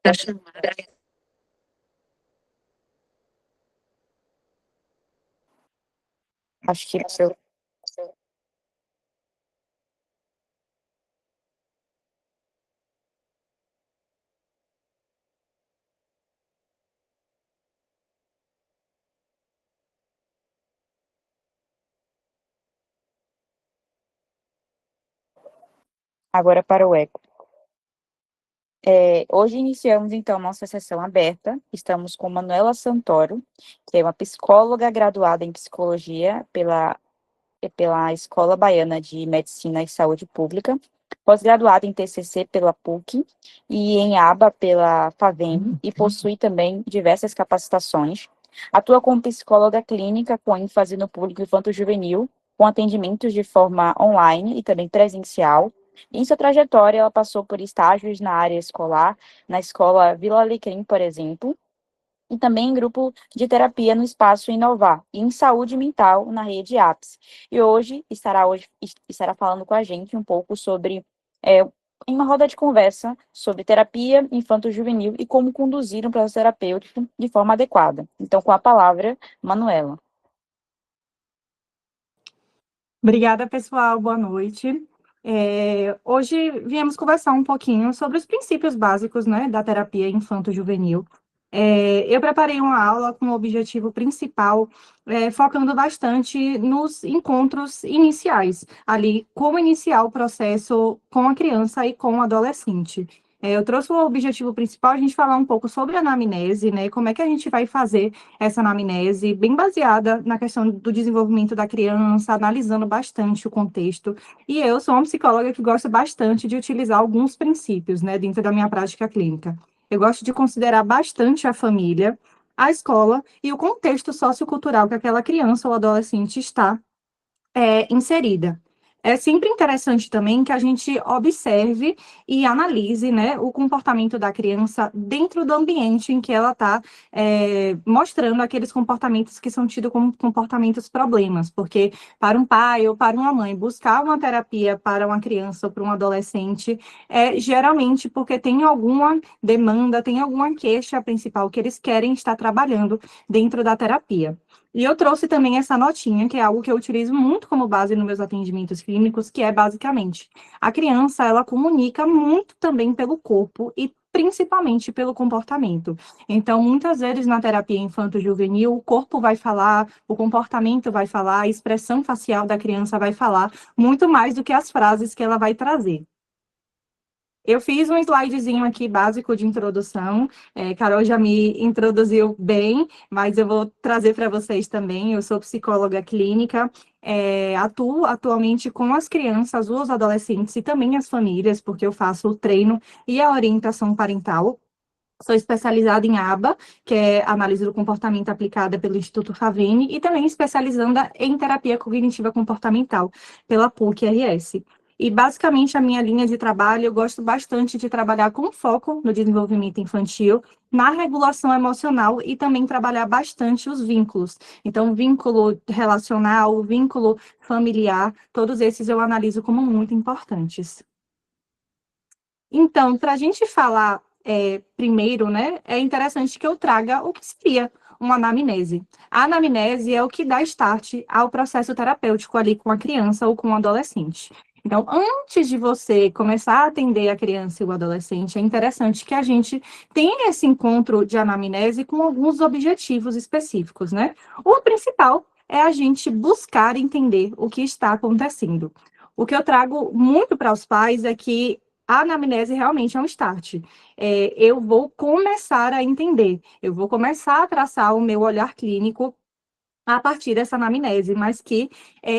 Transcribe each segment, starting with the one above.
Da chamada. Acho que seu. Agora para o eco. Hoje iniciamos, então, nossa sessão aberta. Estamos com Manuela Santoro, que é uma psicóloga graduada em psicologia pela Escola Baiana de Medicina e Saúde Pública, pós-graduada em TCC pela PUC e em ABA pela FAVEM, e possui também diversas capacitações. Atua como psicóloga clínica com ênfase no público infanto-juvenil, com atendimentos de forma online e também presencial. Em sua trajetória, ela passou por estágios na área escolar, na escola Vila Alecrim, por exemplo, e também em grupo de terapia no Espaço Inovar, e em saúde mental na rede APS. E hoje estará falando com a gente um pouco sobre, em uma roda de conversa, sobre terapia infanto-juvenil e como conduzir um processo terapêutico de forma adequada. Então, com a palavra, Manuela. Obrigada, pessoal. Boa noite. Hoje viemos conversar um pouquinho sobre os princípios básicos, né, da terapia infanto-juvenil. Eu preparei uma aula com o objetivo principal, focando bastante nos encontros iniciais, ali, como iniciar o processo com a criança e com o adolescente. Eu trouxe o objetivo principal, a gente falar um pouco sobre a anamnese, né, como é que a gente vai fazer essa anamnese, bem baseada na questão do desenvolvimento da criança, analisando bastante o contexto. E eu sou uma psicóloga que gosta bastante de utilizar alguns princípios, né, dentro da minha prática clínica. Eu gosto de considerar bastante a família, a escola e o contexto sociocultural que aquela criança ou adolescente está inserida. É sempre interessante também que a gente observe e analise, né, o comportamento da criança dentro do ambiente em que ela está mostrando aqueles comportamentos que são tidos como comportamentos problemas, porque para um pai ou para uma mãe buscar uma terapia para uma criança ou para um adolescente é geralmente porque tem alguma demanda, tem alguma queixa principal que eles querem estar trabalhando dentro da terapia. E eu trouxe também essa notinha, que é algo que eu utilizo muito como base nos meus atendimentos clínicos, que é basicamente, a criança, ela comunica muito também pelo corpo e principalmente pelo comportamento. Então, muitas vezes na terapia infanto-juvenil, o corpo vai falar, o comportamento vai falar, a expressão facial da criança vai falar, muito mais do que as frases que ela vai trazer. Eu fiz um slidezinho aqui básico de introdução. Carol já me introduziu bem, mas eu vou trazer para vocês também. Eu sou psicóloga clínica, atuo atualmente com as crianças, os adolescentes e também as famílias, porque eu faço o treino e a orientação parental. Sou especializada em ABA, que é análise do comportamento aplicada pelo Instituto Faveni, e também especializada em terapia cognitiva comportamental pela PUC-RS. E, basicamente, a minha linha de trabalho, eu gosto bastante de trabalhar com foco no desenvolvimento infantil, na regulação emocional e também trabalhar bastante os vínculos. Então, vínculo relacional, vínculo familiar, todos esses eu analiso como muito importantes. Então, para a gente falar primeiro, né, é interessante que eu traga o que seria uma anamnese. A anamnese é o que dá start ao processo terapêutico ali com a criança ou com o adolescente. Então, antes de você começar a atender a criança e o adolescente, é interessante que a gente tenha esse encontro de anamnese com alguns objetivos específicos, né? O principal é a gente buscar entender o que está acontecendo. O que eu trago muito para os pais é que a anamnese realmente é um start. Eu vou começar a entender, eu vou começar a traçar o meu olhar clínico a partir dessa anamnese, mas que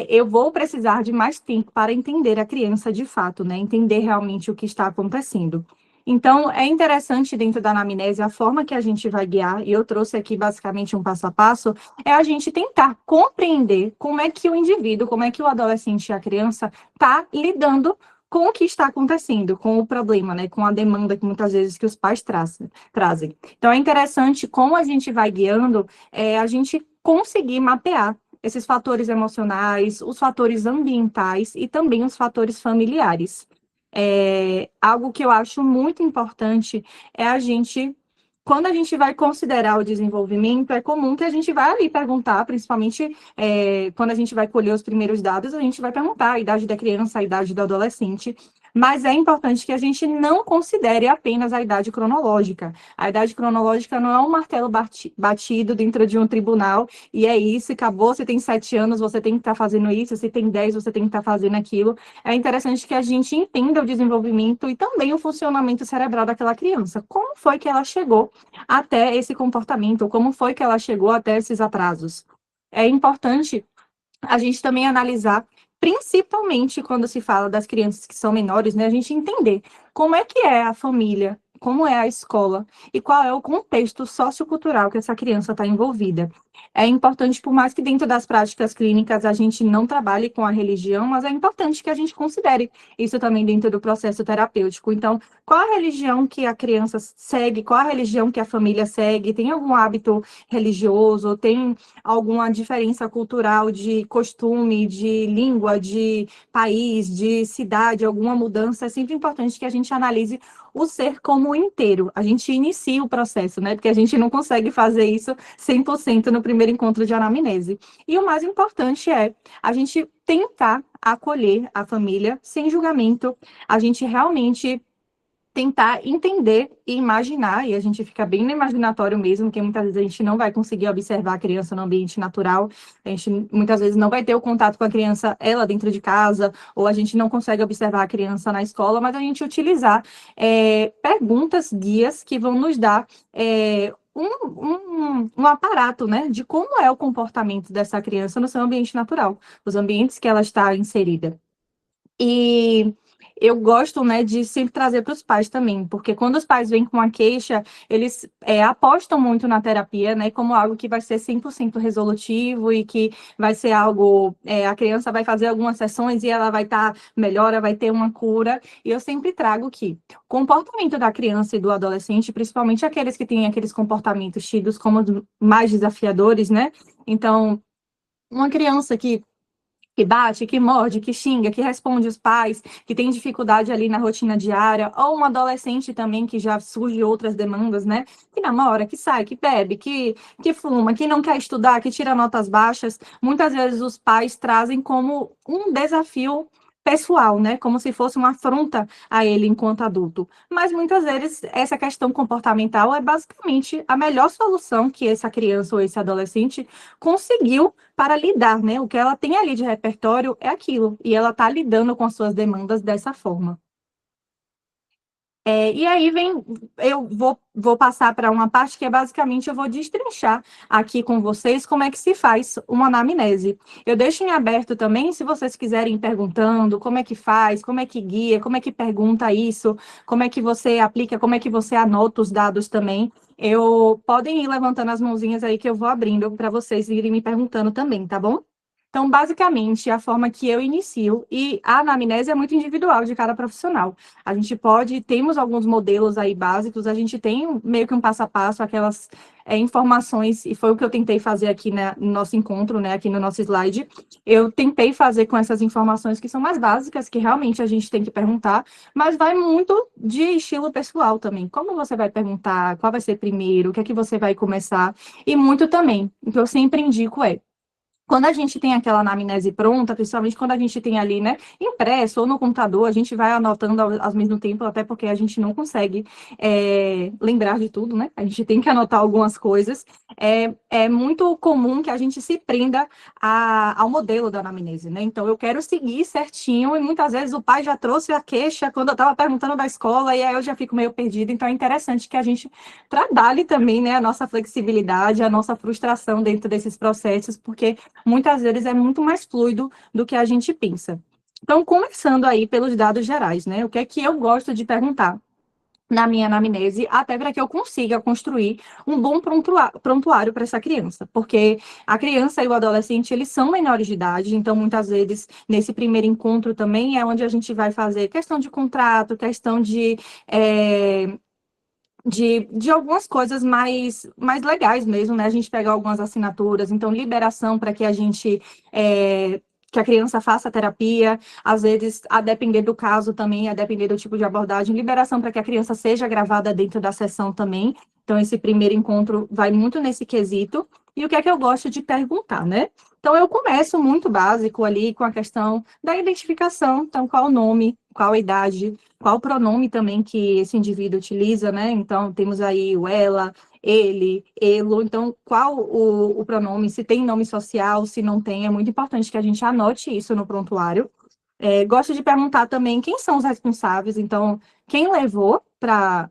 eu vou precisar de mais tempo para entender a criança de fato, né? Entender realmente o que está acontecendo. Então, é interessante dentro da anamnese a forma que a gente vai guiar, e eu trouxe aqui basicamente um passo a passo, é a gente tentar compreender como é que o indivíduo, como é que o adolescente e a criança está lidando com o que está acontecendo, com o problema, né, com a demanda que muitas vezes que os pais trazem. Então, é interessante como a gente vai guiando, a gente conseguir mapear esses fatores emocionais, os fatores ambientais e também os fatores familiares. Algo que eu acho muito importante é quando a gente vai considerar o desenvolvimento, é comum que a gente vá ali perguntar, principalmente quando a gente vai colher os primeiros dados, a gente vai perguntar a idade da criança, a idade do adolescente, mas é importante que a gente não considere apenas a idade cronológica. A idade cronológica não é um martelo batido dentro de um tribunal, e é isso, acabou, você tem 7 anos, você tem que estar fazendo isso, se tem 10, você tem que estar fazendo aquilo. É interessante que a gente entenda o desenvolvimento e também o funcionamento cerebral daquela criança. Como foi que ela chegou até esse comportamento? Como foi que ela chegou até esses atrasos? É importante a gente também analisar, principalmente quando se fala das crianças que são menores, né, a gente entender como é que é a família, como é a escola e qual é o contexto sociocultural que essa criança está envolvida. É importante, por mais que dentro das práticas clínicas a gente não trabalhe com a religião, mas é importante que a gente considere isso também dentro do processo terapêutico. Então, qual a religião que a criança segue, qual a religião que a família segue, tem algum hábito religioso, tem alguma diferença cultural de costume, de língua, de país, de cidade, alguma mudança, é sempre importante que a gente analise o ser como inteiro. A gente inicia o processo, né? Porque a gente não consegue fazer isso 100% no primeiro encontro de anamnese. E o mais importante é a gente tentar acolher a família sem julgamento, a gente realmente tentar entender e imaginar, e a gente fica bem no imaginatório mesmo, porque muitas vezes a gente não vai conseguir observar a criança no ambiente natural, a gente muitas vezes não vai ter o contato com a criança, ela dentro de casa, ou a gente não consegue observar a criança na escola, mas a gente utilizar perguntas, guias, que vão nos dar um aparato, né, de como é o comportamento dessa criança no seu ambiente natural, os ambientes que ela está inserida. E eu gosto, né, de sempre trazer para os pais também, porque quando os pais vêm com uma queixa, eles apostam muito na terapia, né, como algo que vai ser 100% resolutivo e que vai ser algo, a criança vai fazer algumas sessões e ela vai estar melhor, vai ter uma cura. E eu sempre trago que o comportamento da criança e do adolescente, principalmente aqueles que têm aqueles comportamentos tidos como os mais desafiadores, né? Então, uma criança que bate, que morde, que xinga, que responde os pais, que tem dificuldade ali na rotina diária, ou um adolescente também que já surge outras demandas, né? Que namora, que sai, que bebe, que fuma, que não quer estudar, que tira notas baixas. Muitas vezes os pais trazem como um desafio pessoal, né? Como se fosse uma afronta a ele enquanto adulto. Mas muitas vezes essa questão comportamental é basicamente a melhor solução que essa criança ou esse adolescente conseguiu para lidar, né? O que ela tem ali de repertório é aquilo, e ela está lidando com as suas demandas dessa forma. E aí eu vou passar para uma parte que é basicamente eu vou destrinchar aqui com vocês como é que se faz uma anamnese. Eu deixo em aberto também, se vocês quiserem ir perguntando como é que faz, como é que guia, como é que pergunta isso, como é que você aplica, como é que você anota os dados também. Podem ir levantando as mãozinhas aí que eu vou abrindo para vocês irem me perguntando também, tá bom? Então, basicamente, a forma que eu inicio, e a anamnese é muito individual de cada profissional. A gente temos alguns modelos aí básicos, a gente tem meio que um passo a passo, aquelas informações, e foi o que eu tentei fazer aqui no nosso encontro, né, aqui no nosso slide. Eu tentei fazer com essas informações que são mais básicas, que realmente a gente tem que perguntar, mas vai muito de estilo pessoal também. Como você vai perguntar, qual vai ser primeiro, o que é que você vai começar, e muito também, o que eu sempre indico quando a gente tem aquela anamnese pronta, principalmente quando a gente tem ali, né, impresso ou no computador, a gente vai anotando ao mesmo tempo, até porque a gente não consegue lembrar de tudo, né? A gente tem que anotar algumas coisas. É muito comum que a gente se prenda ao modelo da anamnese, né? Então, eu quero seguir certinho, e muitas vezes o pai já trouxe a queixa quando eu estava perguntando da escola, e aí eu já fico meio perdida. Então, é interessante que a gente trabalhe também, né, a nossa flexibilidade, a nossa frustração dentro desses processos, porque muitas vezes é muito mais fluido do que a gente pensa. Então, começando aí pelos dados gerais, né? O que é que eu gosto de perguntar na minha anamnese, até para que eu consiga construir um bom prontuário para essa criança, porque a criança e o adolescente, eles são menores de idade, então muitas vezes nesse primeiro encontro também é onde a gente vai fazer questão de contrato, questão de algumas coisas mais legais mesmo, né? A gente pega algumas assinaturas, então liberação para que a gente que a criança faça terapia, às vezes, a depender do caso também, a depender do tipo de abordagem, liberação para que a criança seja gravada dentro da sessão também. Então, esse primeiro encontro vai muito nesse quesito. E o que é que eu gosto de perguntar, né? Então, eu começo muito básico ali com a questão da identificação. Então, qual o nome, qual a idade, qual o pronome também que esse indivíduo utiliza, né? Então, temos aí o ela, ele, elo. Então, qual o pronome, se tem nome social, se não tem, é muito importante que a gente anote isso no prontuário. Gosto de perguntar também quem são os responsáveis, então, quem levou para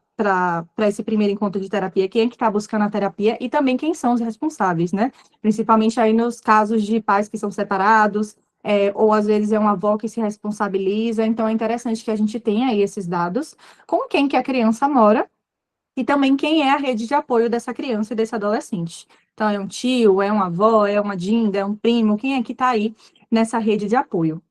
esse primeiro encontro de terapia, quem é que está buscando a terapia e também quem são os responsáveis, né? Principalmente aí nos casos de pais que são separados, ou às vezes é uma avó que se responsabiliza, então é interessante que a gente tenha aí esses dados, com quem que a criança mora e também quem é a rede de apoio dessa criança e desse adolescente. Então, é um tio, é uma avó, é uma dinda, é um primo, quem é que está aí nessa rede de apoio?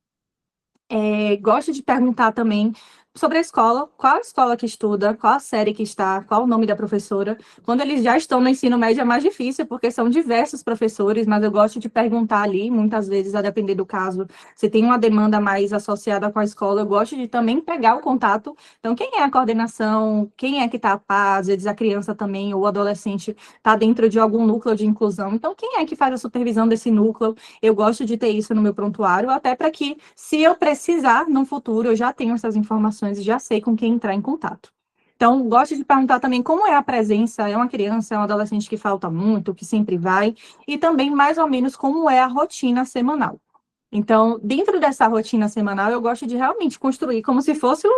Gosto de perguntar também sobre a escola, qual a escola que estuda, qual a série que está, qual o nome da professora. Quando eles já estão no ensino médio é mais difícil, porque são diversos professores, mas eu gosto de perguntar ali, muitas vezes, a depender do caso, se tem uma demanda mais associada com a escola, eu gosto de também pegar o contato. Então, quem é a coordenação, quem é que está a par, às vezes a criança também, ou o adolescente, está dentro de algum núcleo de inclusão. Então, quem é que faz a supervisão desse núcleo? Eu gosto de ter isso no meu prontuário, até para que, se eu precisar, no futuro, eu já tenho essas informações e já sei com quem entrar em contato. Então, gosto de perguntar também como é a presença, é uma criança, é um adolescente que falta muito, que sempre vai, e também, mais ou menos, como é a rotina semanal. Então, dentro dessa rotina semanal, eu gosto de realmente construir como se fosse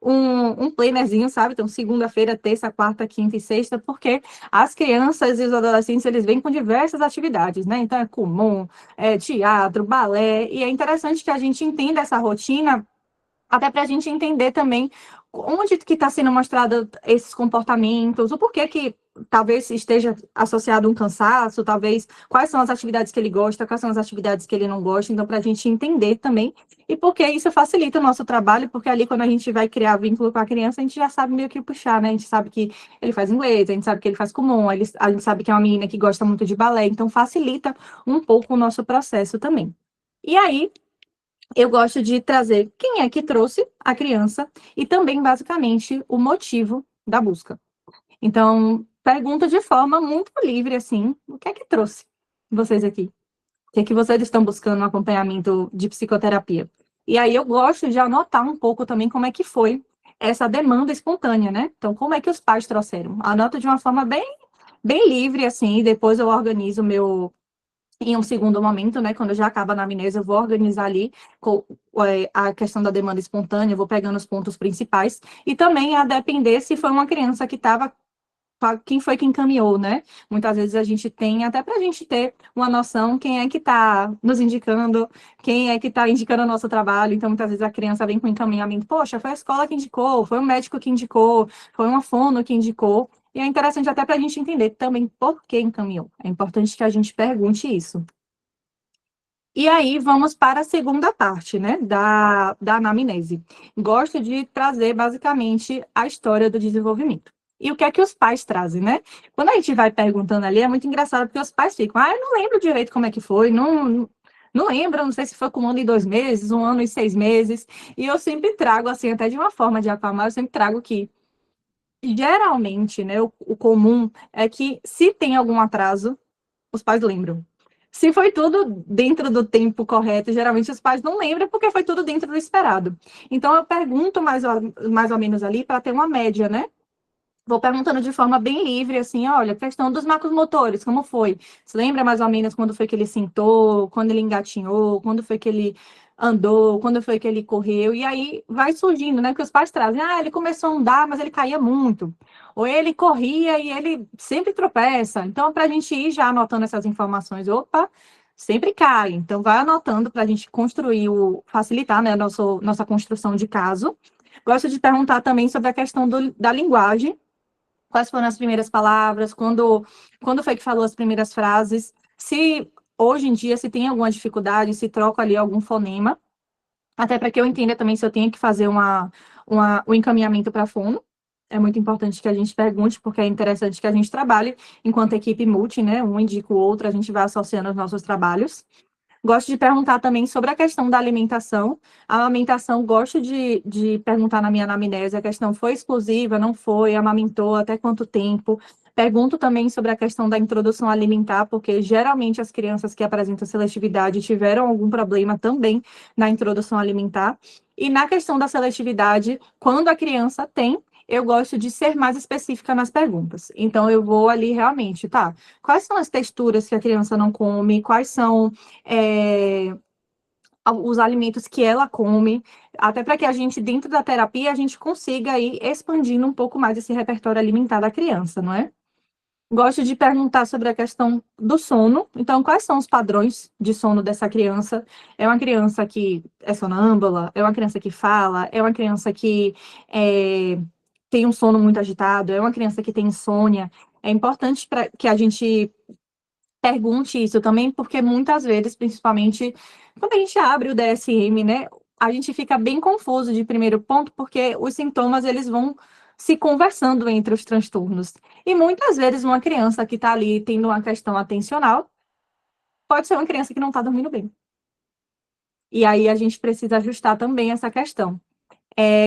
um plannerzinho, sabe? Então, segunda-feira, terça, quarta, quinta e sexta, porque as crianças e os adolescentes, eles vêm com diversas atividades, né? Então, é comum, é teatro, balé, e é interessante que a gente entenda essa rotina até para a gente entender também onde que está sendo mostrado esses comportamentos, o porquê que talvez esteja associado a um cansaço, talvez quais são as atividades que ele gosta, quais são as atividades que ele não gosta, então para a gente entender também, e porque isso facilita o nosso trabalho, porque ali quando a gente vai criar vínculo com a criança, a gente já sabe meio que puxar, né? A gente sabe que ele faz inglês, a gente sabe que ele faz comum, a gente sabe que é uma menina que gosta muito de balé, então facilita um pouco o nosso processo também. E aí, eu gosto de trazer quem é que trouxe a criança e também, basicamente, o motivo da busca. Então, pergunto de forma muito livre, assim, o que é que trouxe vocês aqui? O que é que vocês estão buscando no acompanhamento de psicoterapia? E aí eu gosto de anotar um pouco também como é que foi essa demanda espontânea, né? Então, como é que os pais trouxeram? Anoto de uma forma bem livre, assim, e depois eu organizo o meu em um segundo momento, né, quando já acaba a anamnese, eu vou organizar ali a questão da demanda espontânea, vou pegando os pontos principais, e também a depender se foi uma criança que estava, quem foi que encaminhou, né? Muitas vezes a gente tem, até para a gente ter uma noção, quem é que está nos indicando, quem é que está indicando o nosso trabalho, então muitas vezes a criança vem com encaminhamento, poxa, foi a escola que indicou, foi o médico que indicou, foi uma fono que indicou, e é interessante até para a gente entender também por que encaminhou. É importante que a gente pergunte isso. E aí, vamos para a segunda parte, né, da anamnese. Gosto de trazer, basicamente, a história do desenvolvimento. E o que é que os pais trazem, né? Quando a gente vai perguntando ali, é muito engraçado, porque os pais ficam, eu não lembro direito como é que foi, não lembro, não sei se foi com 1 ano e 2 meses, 1 ano e 6 meses. E eu sempre trago, assim, até de uma forma de acalmar, eu sempre trago que, geralmente, né, o comum é que, se tem algum atraso, os pais lembram. Se foi tudo dentro do tempo correto, geralmente os pais não lembram porque foi tudo dentro do esperado. Então, eu pergunto mais ou menos ali para ter uma média, né? Vou perguntando de forma bem livre, assim, olha, questão dos macromotores, como foi? Você lembra mais ou menos quando foi que ele sentou, quando ele engatinhou, quando foi que ele andou, quando foi que ele correu? E aí vai surgindo, né? Que os pais trazem, ele começou a andar, mas ele caía muito. Ou ele corria e ele sempre tropeça. Então, para a gente ir já anotando essas informações, opa, sempre cai. Então, vai anotando para a gente construir, facilitar, né, nossa construção de caso. Gosto de perguntar também sobre a questão da linguagem. Quais foram as primeiras palavras? Quando foi que falou as primeiras frases? Se hoje em dia se tem alguma dificuldade, se troca ali algum fonema, até para que eu entenda também se eu tenho que fazer um encaminhamento para fono. É muito importante que a gente pergunte, porque é interessante que a gente trabalhe enquanto equipe multi, né? Um indica o outro, a gente vai associando os nossos trabalhos. Gosto de perguntar também sobre a questão da alimentação. A amamentação, gosto de perguntar na minha anamnese, a questão foi exclusiva, não foi, amamentou, até quanto tempo. Pergunto também sobre a questão da introdução alimentar, porque geralmente as crianças que apresentam seletividade tiveram algum problema também na introdução alimentar. E na questão da seletividade, quando a criança tem, eu gosto de ser mais específica nas perguntas. Então, eu vou ali realmente, tá? Quais são as texturas que a criança não come? Quais são os alimentos que ela come? Até para que a gente, dentro da terapia, a gente consiga ir expandindo um pouco mais esse repertório alimentar da criança, não é? Gosto de perguntar sobre a questão do sono. Então, quais são os padrões de sono dessa criança? É uma criança que é sonâmbula? É uma criança que fala? É uma criança que tem um sono muito agitado? É uma criança que tem insônia? É importante para que a gente pergunte isso também, porque muitas vezes, principalmente quando a gente abre o DSM, né, a gente fica bem confuso de primeiro ponto, porque os sintomas eles vão se conversando entre os transtornos. E muitas vezes uma criança que está ali tendo uma questão atencional pode ser uma criança que não está dormindo bem. E aí a gente precisa ajustar também essa questão.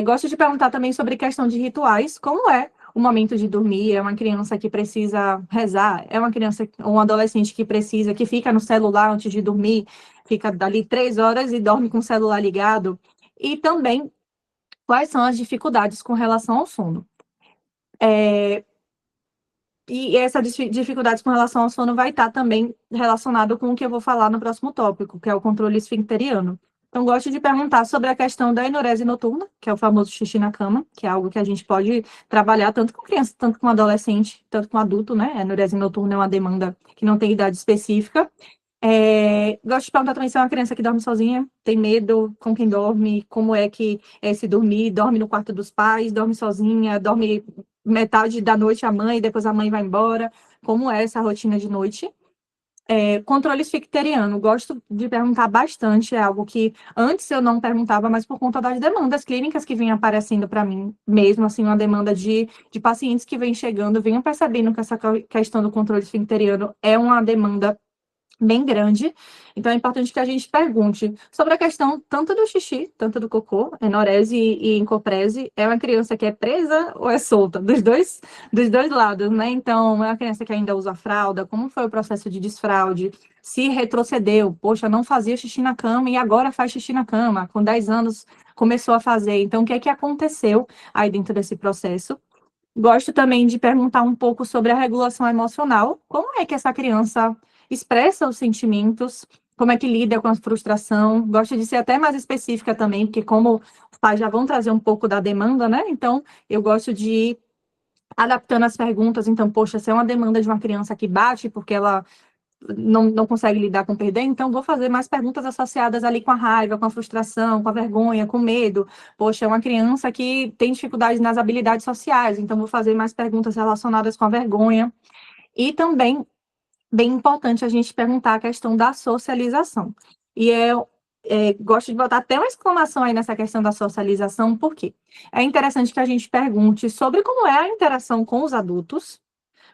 Gosto de perguntar também sobre questão de rituais, como é o momento de dormir, é uma criança que precisa rezar, é uma criança, um adolescente que precisa, que fica no celular antes de dormir, fica dali 3 horas e dorme com o celular ligado, e também quais são as dificuldades com relação ao sono. E essa dificuldade com relação ao sono vai estar também relacionado com o que eu vou falar no próximo tópico, que é o controle esfincteriano. Então, gosto de perguntar sobre a questão da enurese noturna, que é o famoso xixi na cama, que é algo que a gente pode trabalhar tanto com criança, tanto com adolescente, tanto com adulto, né? A enurese noturna é uma demanda que não tem idade específica. Gosto de perguntar também se é uma criança que dorme sozinha, tem medo com quem dorme, como é que é se dormir, dorme no quarto dos pais, dorme sozinha, dorme metade da noite a mãe, depois a mãe vai embora, como é essa rotina de noite. Controle esficteriano, gosto de perguntar bastante, é algo que antes eu não perguntava, mas por conta das demandas clínicas que vêm aparecendo para mim, mesmo assim, uma demanda de pacientes que vêm chegando, venham percebendo que essa questão do controle esficteriano é uma demanda bem grande, então é importante que a gente pergunte sobre a questão tanto do xixi, tanto do cocô, enurese e encoprese, é uma criança que é presa ou é solta? Dos dois lados, né? Então, é uma criança que ainda usa fralda, como foi o processo de desfraude, se retrocedeu, poxa, não fazia xixi na cama e agora faz xixi na cama, com 10 anos começou a fazer, então o que é que aconteceu aí dentro desse processo? Gosto também de perguntar um pouco sobre a regulação emocional. Como é que essa criança expressa os sentimentos? Como é que lida com a frustração? Gosto de ser até mais específica também, porque como os pais já vão trazer um pouco da demanda, né? Então, eu gosto de ir adaptando as perguntas. Então, poxa, se é uma demanda de uma criança que bate porque ela não consegue lidar com perder, então vou fazer mais perguntas associadas ali com a raiva, com a frustração, com a vergonha, com o medo. Poxa, é uma criança que tem dificuldades nas habilidades sociais, então vou fazer mais perguntas relacionadas com a vergonha. E também, bem importante a gente perguntar a questão da socialização. E gosto de botar até uma exclamação aí nessa questão da socialização, porque é interessante que a gente pergunte sobre como é a interação com os adultos,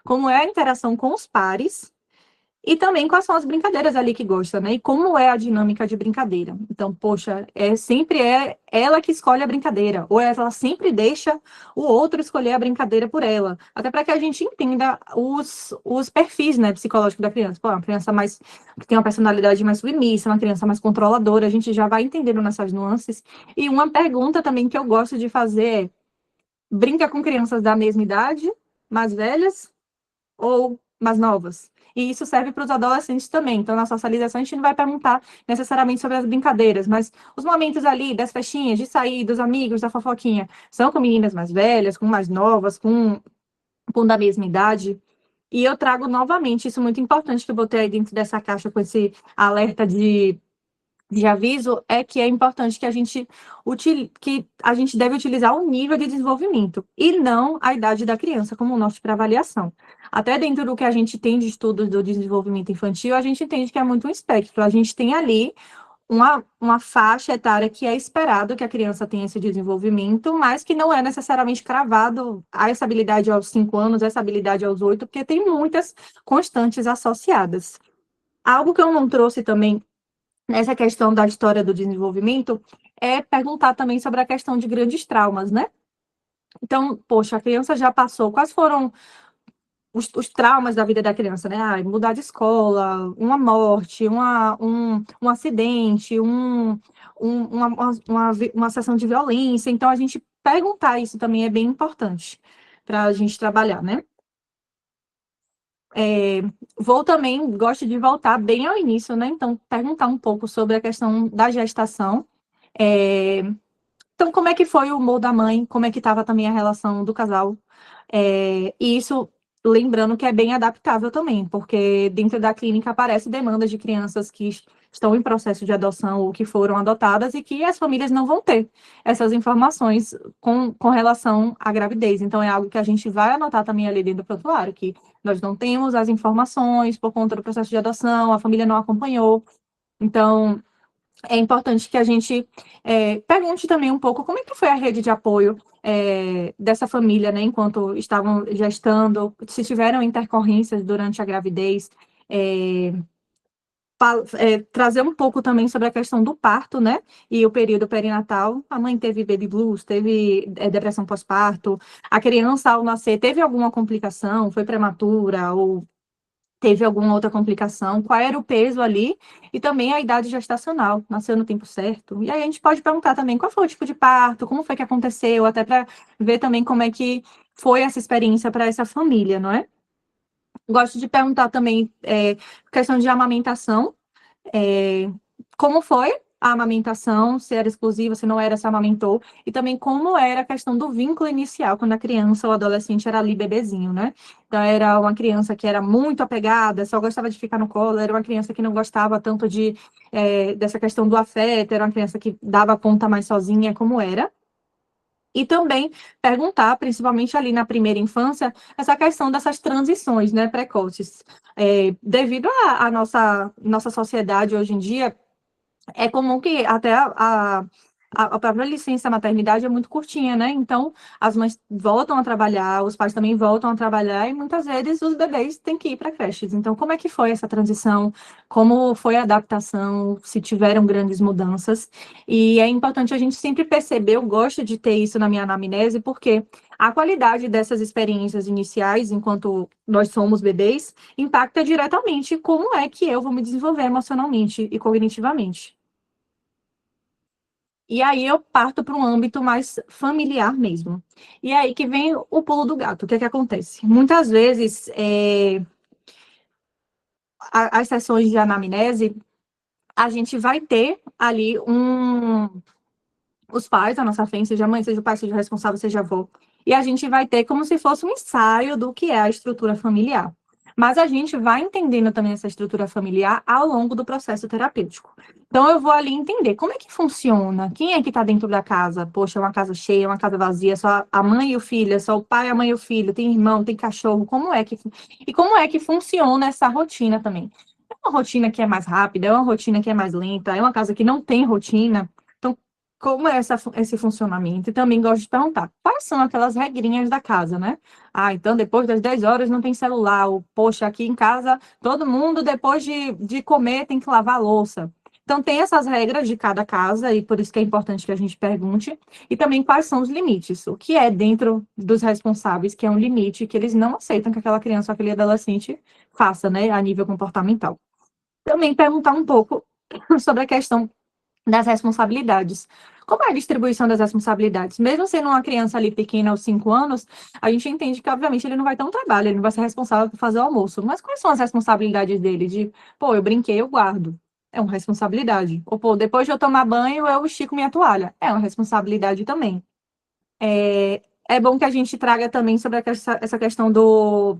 como é a interação com os pares, e também quais são as brincadeiras ali que gosta, né? E como é a dinâmica de brincadeira. Então, poxa, sempre é ela que escolhe a brincadeira, ou ela sempre deixa o outro escolher a brincadeira por ela. Até para que a gente entenda os perfis, né, psicológicos da criança. Pô, uma criança mais que tem uma personalidade mais submissa, uma criança mais controladora, a gente já vai entendendo nessas nuances. E uma pergunta também que eu gosto de fazer é: brinca com crianças da mesma idade, mais velhas ou mais novas? E isso serve para os adolescentes também. Então, na socialização, a gente não vai perguntar necessariamente sobre as brincadeiras, mas os momentos ali das festinhas, de sair, dos amigos, da fofoquinha, são com meninas mais velhas, com mais novas, com da mesma idade. E eu trago novamente, isso é muito importante que eu botei aí dentro dessa caixa com esse alerta de aviso, é que é importante que que a gente deve utilizar o nível de desenvolvimento e não a idade da criança como norte para avaliação. Até dentro do que a gente tem de estudos do desenvolvimento infantil, a gente entende que é muito um espectro. A gente tem ali uma faixa etária que é esperado que a criança tenha esse desenvolvimento, mas que não é necessariamente cravado a essa habilidade aos 5 anos, essa habilidade aos 8, porque tem muitas constantes associadas. Algo que eu não trouxe também nessa questão da história do desenvolvimento, é perguntar também sobre a questão de grandes traumas, né? Então, poxa, a criança já passou, quais foram os traumas da vida da criança, né? Ah, mudar de escola, uma morte, um acidente, uma sessão de violência. Então, a gente perguntar isso também é bem importante para a gente trabalhar, né? Vou também, gosto de voltar bem ao início, né? Então, perguntar um pouco sobre a questão da gestação. É, então, como é que foi o humor da mãe? Como é que estava também a relação do casal? E isso, lembrando que é bem adaptável também, porque dentro da clínica aparecem demandas de crianças que estão em processo de adoção ou que foram adotadas e que as famílias não vão ter essas informações com relação à gravidez. Então, é algo que a gente vai anotar também ali dentro do prontuário, que nós não temos as informações por conta do processo de adoção, a família não acompanhou. Então, é importante que a gente pergunte também um pouco como é que foi a rede de apoio dessa família, né, enquanto estavam gestando, se tiveram intercorrências durante a gravidez, é, trazer um pouco também sobre a questão do parto, né, e o período perinatal. A mãe teve baby blues, teve depressão pós-parto, a criança ao nascer teve alguma complicação, foi prematura ou teve alguma outra complicação, qual era o peso ali, e também a idade gestacional, nasceu no tempo certo. E aí a gente pode perguntar também qual foi o tipo de parto, como foi que aconteceu, até para ver também como é que foi essa experiência para essa família, não é? Gosto de perguntar também questão de amamentação, é, como foi a amamentação, se era exclusiva, se não era, se amamentou, e também como era a questão do vínculo inicial, quando a criança ou adolescente era ali bebezinho, né? Então, era uma criança que era muito apegada, só gostava de ficar no colo, era uma criança que não gostava tanto dessa questão do afeto, era uma criança que dava conta mais sozinha, como era. E também perguntar, principalmente ali na primeira infância, essa questão dessas transições, né, precoces. Devido à nossa sociedade hoje em dia, é comum que até a própria licença maternidade é muito curtinha, né? Então, as mães voltam a trabalhar, os pais também voltam a trabalhar, e muitas vezes os bebês têm que ir para creches. Então, como é que foi essa transição? Como foi a adaptação? Se tiveram grandes mudanças? E é importante a gente sempre perceber, eu gosto de ter isso na minha anamnese, porque a qualidade dessas experiências iniciais, enquanto nós somos bebês, impacta diretamente como é que eu vou me desenvolver emocionalmente e cognitivamente. E aí eu parto para um âmbito mais familiar mesmo. E aí que vem o pulo do gato. O que é que acontece? Muitas vezes, as sessões de anamnese, a gente vai ter ali os pais à nossa frente, seja mãe, seja o pai, seja o responsável, seja avô. E a gente vai ter como se fosse um ensaio do que é a estrutura familiar. Mas a gente vai entendendo também essa estrutura familiar ao longo do processo terapêutico. Então, eu vou ali entender como é que funciona, quem é que está dentro da casa. Poxa, é uma casa cheia, é uma casa vazia, só a mãe e o filho, é só o pai, a mãe e o filho, tem irmão, tem cachorro, como é que funciona essa rotina também? É uma rotina que é mais rápida, é uma rotina que é mais lenta, é uma casa que não tem rotina. Então, como é esse funcionamento? E também gosto de perguntar, quais são aquelas regrinhas da casa, né? Ah, então depois das 10 horas não tem celular. Ou, poxa, aqui em casa, todo mundo depois de comer tem que lavar a louça. Então, tem essas regras de cada casa, e por isso que é importante que a gente pergunte. E também quais são os limites. O que é dentro dos responsáveis, que é um limite que eles não aceitam que aquela criança ou aquele adolescente faça, né, a nível comportamental. Também perguntar um pouco sobre a questão das responsabilidades. Como é a distribuição das responsabilidades? Mesmo sendo uma criança ali pequena aos 5 anos, a gente entende que, obviamente, ele não vai ter um trabalho, ele não vai ser responsável por fazer o almoço. Mas quais são as responsabilidades dele? De, pô, eu brinquei, eu guardo. É uma responsabilidade. Ou, pô, depois de eu tomar banho, eu estico minha toalha. É uma responsabilidade também. É bom que a gente traga também sobre essa questão do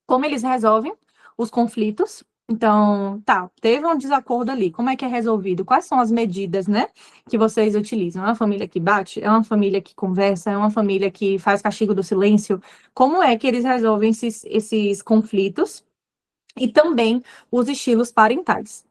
como eles resolvem os conflitos. Então, tá, teve um desacordo ali, como é que é resolvido? Quais são as medidas, né, que vocês utilizam? É uma família que bate? É uma família que conversa? É uma família que faz castigo do silêncio? Como é que eles resolvem esses conflitos? E também os estilos parentais.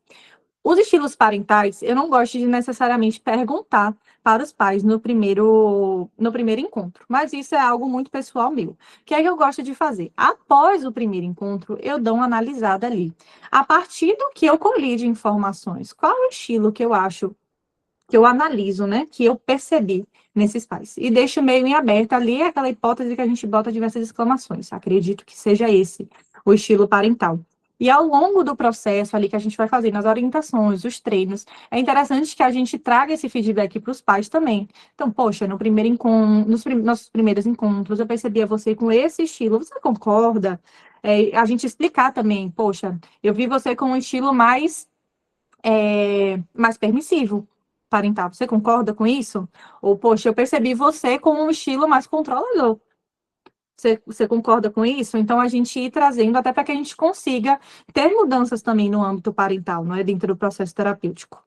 Os estilos parentais, eu não gosto de necessariamente perguntar para os pais no primeiro encontro, mas isso é algo muito pessoal meu. O que é que eu gosto de fazer? Após o primeiro encontro, eu dou uma analisada ali. A partir do que eu colhi de informações, qual é o estilo que eu acho, que eu analiso, né, que eu percebi nesses pais. E deixo meio em aberto ali aquela hipótese que a gente bota diversas exclamações. Acredito que seja esse o estilo parental. E ao longo do processo ali que a gente vai fazendo as orientações, os treinos, é interessante que a gente traga esse feedback para os pais também. Então, poxa, no primeiro nossos primeiros encontros, eu percebia você com esse estilo, você concorda? A gente explicar também, poxa, eu vi você com um estilo mais permissivo parental. Você concorda com isso? Ou, poxa, eu percebi você com um estilo mais controlador. Você concorda com isso? Então, a gente ir trazendo até para que a gente consiga ter mudanças também no âmbito parental, não é? Dentro do processo terapêutico.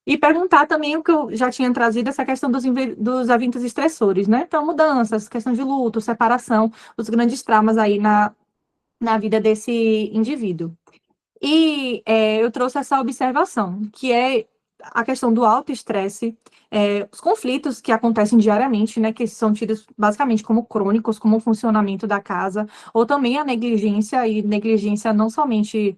E perguntar também o que eu já tinha trazido, essa questão dos eventos estressores, né? Então, mudanças, questão de luto, separação, os grandes traumas aí na vida desse indivíduo. E eu trouxe essa observação, que é a questão do autoestresse, os conflitos que acontecem diariamente, né, que são tidos basicamente como crônicos, como o funcionamento da casa, ou também a negligência, e negligência não somente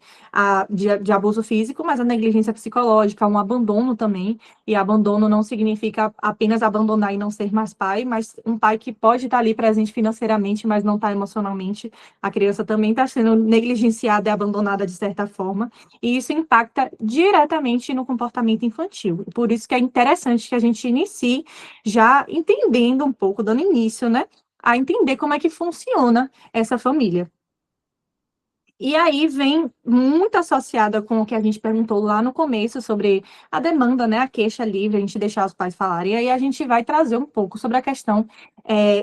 de abuso físico, mas a negligência psicológica, um abandono também, e abandono não significa apenas abandonar e não ser mais pai, mas um pai que pode estar ali presente financeiramente, mas não está emocionalmente. A criança também está sendo negligenciada e abandonada de certa forma, e isso impacta diretamente no comportamento infantil. Por isso que é interessante que a gente inicie já entendendo um pouco, dando início, né, a entender como é que funciona essa família. E aí vem muito associada com o que a gente perguntou lá no começo sobre a demanda, né, a queixa livre, a gente deixar os pais falarem. E aí a gente vai trazer um pouco sobre a questão.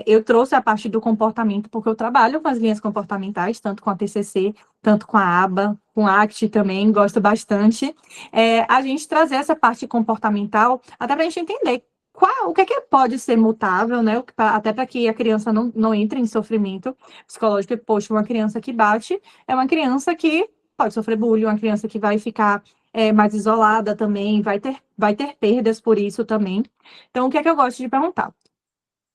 Eu trouxe a parte do comportamento, porque eu trabalho com as linhas comportamentais, tanto com a TCC, tanto com a ABA, com a ACT também, gosto bastante. A gente trazer essa parte comportamental, até para a gente entender o que pode ser mutável, né? Até para que a criança não entre em sofrimento psicológico. E, poxa, uma criança que bate é uma criança que pode sofrer bullying, uma criança que vai ficar mais isolada também, vai ter perdas por isso também. Então, o que é que eu gosto de perguntar?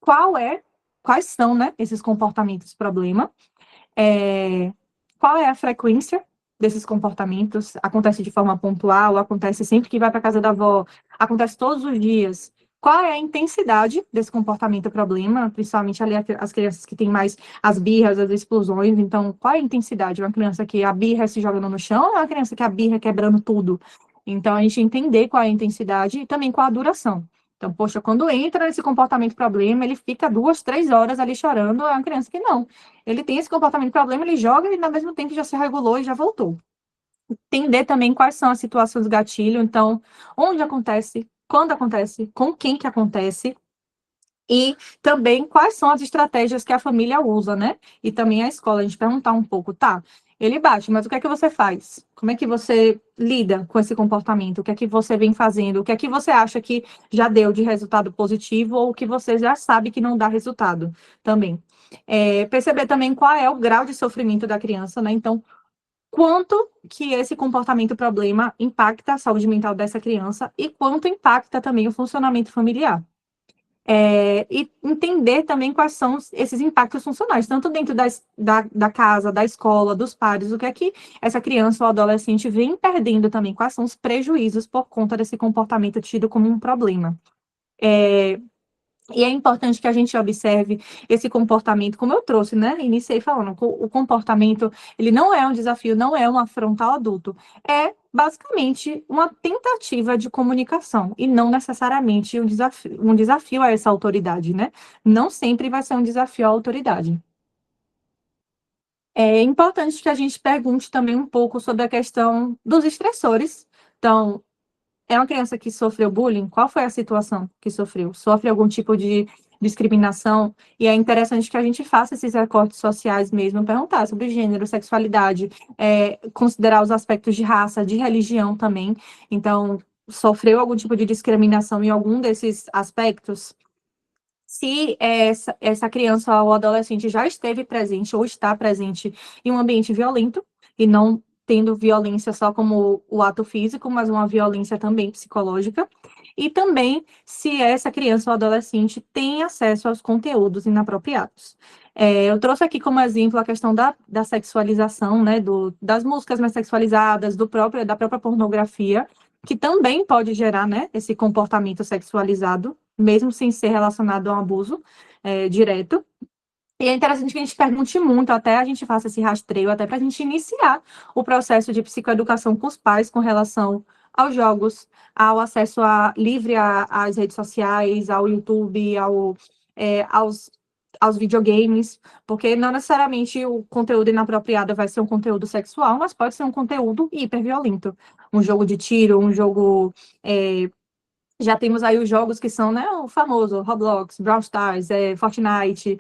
Quais são, né, esses comportamentos problema? É, Qual é a frequência desses comportamentos? Acontece de forma pontual? Acontece sempre que vai para casa da avó? Acontece todos os dias? Qual é a intensidade desse comportamento problema? Principalmente ali as crianças que têm mais as birras, as explosões. Então, qual é a intensidade? Uma criança que a birra é se jogando no chão ou uma criança que a birra é quebrando tudo? Então, a gente entender qual é a intensidade e também qual a duração. Então, poxa, quando entra nesse comportamento problema, ele fica 2, 3 horas ali chorando, é uma criança que não. Ele tem esse comportamento problema, ele joga e, ao mesmo tempo, já se regulou e já voltou. Entender também quais são as situações gatilho, então, onde acontece, quando acontece, com quem que acontece, e também quais são as estratégias que a família usa, né? E também a escola, a gente perguntar um pouco, tá? Ele bate, mas o que é que você faz? Como é que você lida com esse comportamento? O que é que você vem fazendo? O que é que você acha que já deu de resultado positivo ou que você já sabe que não dá resultado também? Perceber também qual é o grau de sofrimento da criança, né? Então, quanto que esse comportamento problema impacta a saúde mental dessa criança e quanto impacta também o funcionamento familiar. E entender também quais são esses impactos funcionais, tanto dentro da casa, da escola, dos pares, o que é que essa criança ou adolescente vem perdendo também, quais são os prejuízos por conta desse comportamento tido como um problema. E é importante que a gente observe esse comportamento, como eu trouxe, né? Iniciei falando, o comportamento, ele não é um desafio, não é um afronta ao adulto. É basicamente uma tentativa de comunicação e não necessariamente um desafio a essa autoridade, né? Não sempre vai ser um desafio à autoridade. É importante que a gente pergunte também um pouco sobre a questão dos estressores. Então, é uma criança que sofreu bullying? Qual foi a situação que sofreu? Sofre algum tipo de discriminação? E é interessante que a gente faça esses recortes sociais mesmo, perguntar sobre gênero, sexualidade, considerar os aspectos de raça, de religião também. Então, sofreu algum tipo de discriminação em algum desses aspectos? Se essa criança ou adolescente já esteve presente ou está presente em um ambiente violento, e não tendo violência só como o ato físico, mas uma violência também psicológica. e também se essa criança ou adolescente tem acesso aos conteúdos inapropriados. Eu trouxe aqui como exemplo a questão da sexualização, né, das músicas mais sexualizadas, da própria pornografia, que também pode gerar, né, esse comportamento sexualizado, mesmo sem ser relacionado a um abuso direto. E é interessante que a gente pergunte muito, até a gente faça esse rastreio, até para a gente iniciar o processo de psicoeducação com os pais com relação aos jogos, ao acesso livre às redes sociais, ao YouTube, aos videogames, porque não necessariamente o conteúdo inapropriado vai ser um conteúdo sexual, mas pode ser um conteúdo hiperviolento. Um jogo de tiro, um jogo já temos aí os jogos que são, né, o famoso Roblox, Brawl Stars, Fortnite,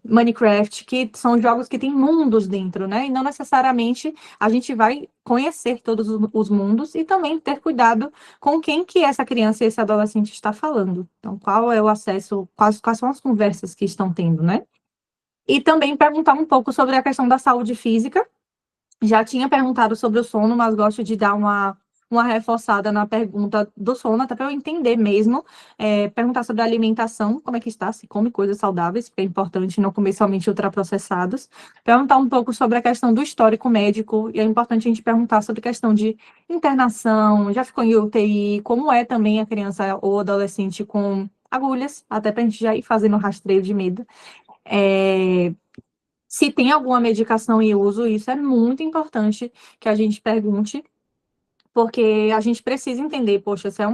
Minecraft, que são jogos que têm mundos dentro, né? E não necessariamente a gente vai conhecer todos os mundos e também ter cuidado com quem que essa criança e esse adolescente está falando. Então, qual é o acesso, quais são as conversas que estão tendo, né? E também perguntar um pouco sobre a questão da saúde física. Já tinha perguntado sobre o sono, mas gosto de dar uma reforçada na pergunta do sono, até para eu entender mesmo. Perguntar sobre a alimentação, como é que está, se come coisas saudáveis, porque é importante não comer somente ultraprocessados. Perguntar um pouco sobre a questão do histórico médico, e é importante a gente perguntar sobre a questão de internação, já ficou em UTI, como é também a criança ou adolescente com agulhas, até para a gente já ir fazendo rastreio de medo. Se tem alguma medicação em uso, isso é muito importante que a gente pergunte, porque a gente precisa entender, poxa, se é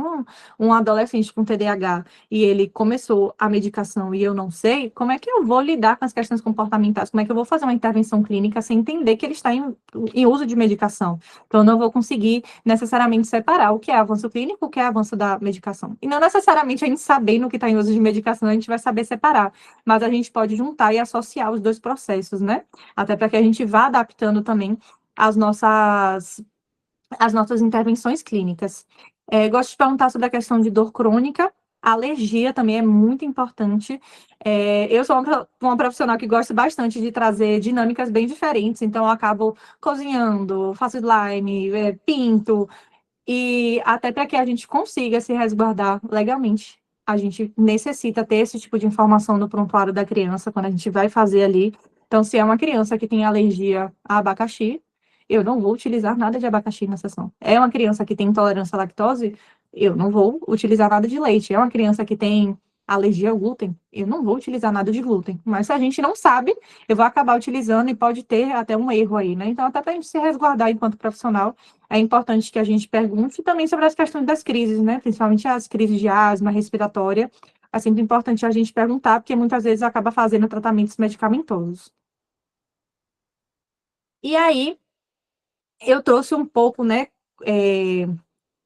um adolescente com TDAH e ele começou a medicação e eu não sei, como é que eu vou lidar com as questões comportamentais? Como é que eu vou fazer uma intervenção clínica sem entender que ele está em uso de medicação? Então, eu não vou conseguir necessariamente separar o que é avanço clínico, o que é avanço da medicação. E não necessariamente a gente sabendo que está em uso de medicação, a gente vai saber separar, mas a gente pode juntar e associar os dois processos, né? Até para que a gente vá adaptando também as nossas intervenções clínicas. Gosto de perguntar sobre a questão de dor crônica. A alergia também é muito importante. Eu sou uma profissional que gosta bastante de trazer dinâmicas bem diferentes, então eu acabo cozinhando, faço slime, pinto, e até para que a gente consiga se resguardar legalmente. A gente necessita ter esse tipo de informação no prontuário da criança quando a gente vai fazer ali. Então, se é uma criança que tem alergia a abacaxi, eu não vou utilizar nada de abacaxi na sessão. É uma criança que tem intolerância à lactose, eu não vou utilizar nada de leite. É uma criança que tem alergia ao glúten, eu não vou utilizar nada de glúten. Mas se a gente não sabe, eu vou acabar utilizando e pode ter até um erro aí, né? Então, até para a gente se resguardar enquanto profissional, é importante que a gente pergunte também sobre as questões das crises, né? Principalmente as crises de asma respiratória. É sempre importante a gente perguntar, porque muitas vezes acaba fazendo tratamentos medicamentosos. E aí, eu trouxe um pouco, né?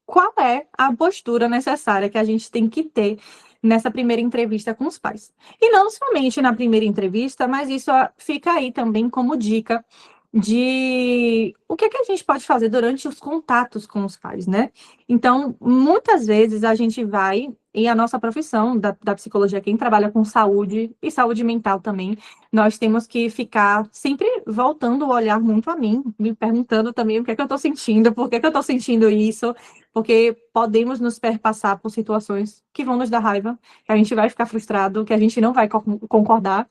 Qual é a postura necessária que a gente tem que ter nessa primeira entrevista com os pais. E não somente na primeira entrevista, mas isso fica aí também como dica de o que é que a gente pode fazer durante os contatos com os pais, né? Então, muitas vezes a gente vai, e a nossa profissão da psicologia, quem trabalha com saúde e saúde mental também, nós temos que ficar sempre voltando o olhar muito a mim, me perguntando também o que é que eu estou sentindo, por que é que eu estou sentindo isso, porque podemos nos perpassar por situações que vão nos dar raiva, que a gente vai ficar frustrado, que a gente não vai concordar.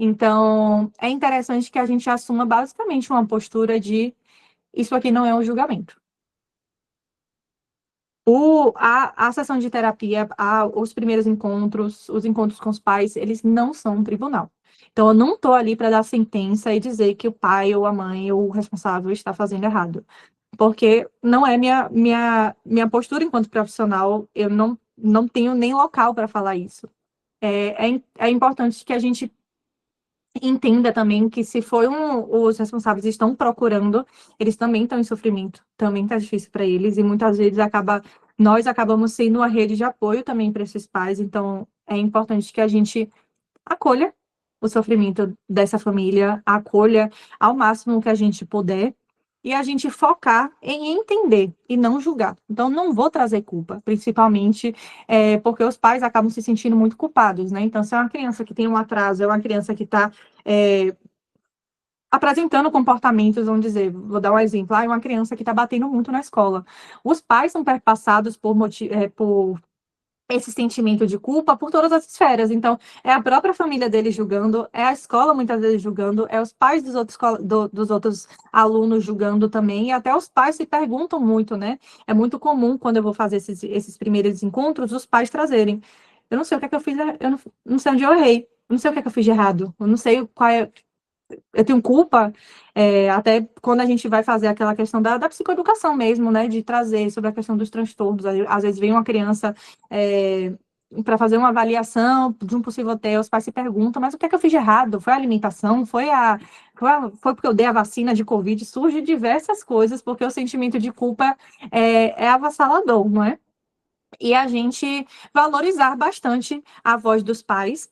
Então, é interessante que a gente assuma basicamente uma postura de isso aqui não é um julgamento. A sessão de terapia, os primeiros encontros, os encontros com os pais, eles não são um tribunal. Então, eu não estou ali para dar sentença e dizer que o pai ou a mãe ou o responsável está fazendo errado. Porque não é minha postura enquanto profissional, eu não tenho nem local para falar isso. É importante que a gente entenda também que se os responsáveis estão procurando, eles também estão em sofrimento, também está difícil para eles, e muitas vezes nós acabamos sendo uma rede de apoio também para esses pais, então é importante que a gente acolha o sofrimento dessa família, acolha ao máximo que a gente puder, e a gente focar em entender e não julgar. Então, não vou trazer culpa, principalmente porque os pais acabam se sentindo muito culpados, né? Então, se é uma criança que tem um atraso, é uma criança que está apresentando comportamentos, vamos dizer, vou dar um exemplo, uma criança que está batendo muito na escola. Os pais são perpassados por esse sentimento de culpa por todas as esferas. Então, é a própria família dele julgando, é a escola muitas vezes julgando, é os pais dos outros alunos julgando também, e até os pais se perguntam muito, né? É muito comum, quando eu vou fazer esses primeiros encontros, os pais trazerem. Eu não sei o que é que eu fiz, eu não sei onde eu errei, eu não sei o que é que eu fiz de errado, eu não sei qual é, eu tenho culpa, até quando a gente vai fazer aquela questão da psicoeducação mesmo, né, de trazer sobre a questão dos transtornos. Às vezes vem uma criança para fazer uma avaliação de um possível TEA, os pais se perguntam, mas o que é que eu fiz de errado? Foi a alimentação? Foi porque eu dei a vacina de Covid? Surge diversas coisas, porque o sentimento de culpa é avassalador, não é? E a gente valorizar bastante a voz dos pais,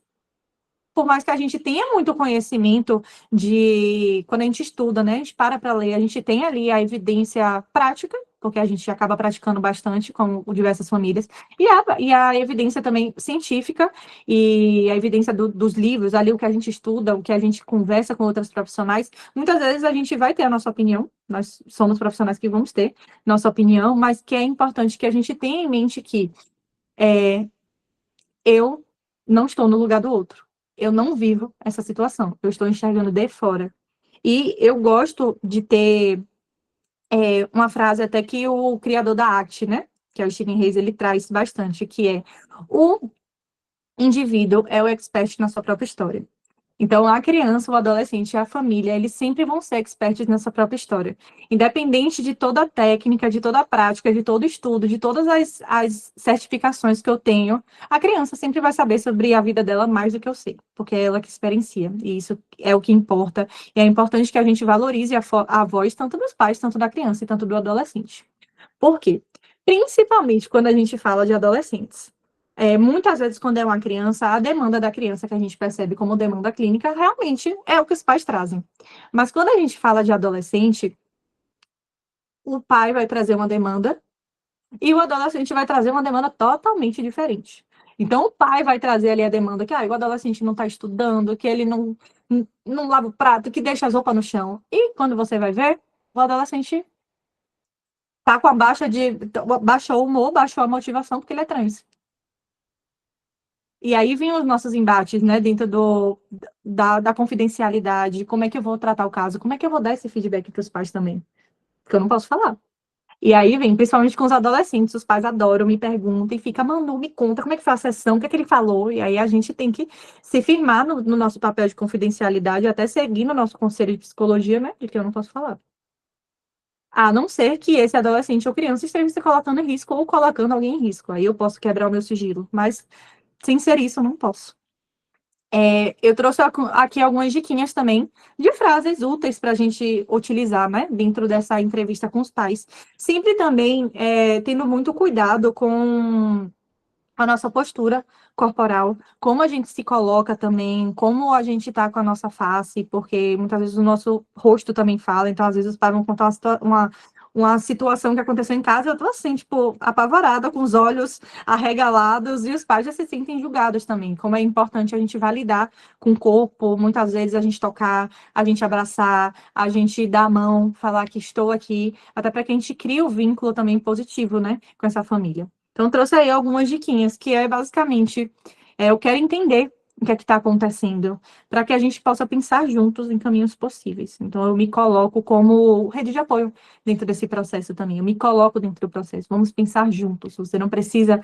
por mais que a gente tenha muito conhecimento de, quando a gente estuda, né, a gente para ler, a gente tem ali a evidência prática, porque a gente acaba praticando bastante com diversas famílias, e a evidência também científica, e a evidência dos livros, ali o que a gente estuda, o que a gente conversa com outros profissionais, muitas vezes a gente vai ter a nossa opinião, nós somos profissionais que vamos ter nossa opinião, mas que é importante que a gente tenha em mente que eu não estou no lugar do outro. Eu não vivo essa situação. Eu estou enxergando de fora. E eu gosto de ter uma frase até que o criador da ACT, né? Que é o Stephen Hayes, ele traz bastante, que é: o indivíduo é o expert na sua própria história. Então, a criança, o adolescente e a família, eles sempre vão ser expertos nessa própria história. Independente de toda a técnica, de toda a prática, de todo o estudo, de todas as certificações que eu tenho, a criança sempre vai saber sobre a vida dela mais do que eu sei, porque é ela que experiencia, e isso é o que importa. E é importante que a gente valorize a voz tanto dos pais, tanto da criança e tanto do adolescente. Por quê? Principalmente quando a gente fala de adolescentes. Muitas vezes, quando é uma criança, a demanda da criança que a gente percebe como demanda clínica realmente é o que os pais trazem. Mas quando a gente fala de adolescente, o pai vai trazer uma demanda e o adolescente vai trazer uma demanda totalmente diferente. Então, o pai vai trazer ali a demanda que o adolescente não está estudando, que ele não lava o prato, que deixa as roupas no chão. E quando você vai ver, o adolescente tá com a baixou o humor, baixou a motivação porque ele é trans. E aí vem os nossos embates, né, dentro da confidencialidade, como é que eu vou tratar o caso, como é que eu vou dar esse feedback para os pais também, porque eu não posso falar. E aí vem, principalmente com os adolescentes, os pais adoram, me perguntam e fica, Manu, me conta como é que foi a sessão, o que é que ele falou, e aí a gente tem que se firmar no nosso papel de confidencialidade, até seguir no nosso conselho de psicologia, né, de que eu não posso falar. A não ser que esse adolescente ou criança esteja se colocando em risco ou colocando alguém em risco. Aí eu posso quebrar o meu sigilo. Mas, sem ser isso, eu não posso. Eu trouxe aqui algumas diquinhas também de frases úteis para a gente utilizar, né, dentro dessa entrevista com os pais. Sempre também tendo muito cuidado com a nossa postura corporal, como a gente se coloca também, como a gente está com a nossa face, porque muitas vezes o nosso rosto também fala, então às vezes os pais vão contar uma situação que aconteceu em casa, eu tô assim, tipo, apavorada, com os olhos arregalados, e os pais já se sentem julgados também, como é importante a gente validar com o corpo, muitas vezes a gente tocar, a gente abraçar, a gente dar a mão, falar que estou aqui, até para que a gente crie o vínculo também positivo, né, com essa família. Então, trouxe aí algumas diquinhas, que é basicamente, eu quero entender o que é que está acontecendo, para que a gente possa pensar juntos em caminhos possíveis. Então, eu me coloco como rede de apoio dentro desse processo também. Eu me coloco dentro do processo. Vamos pensar juntos. Você não precisa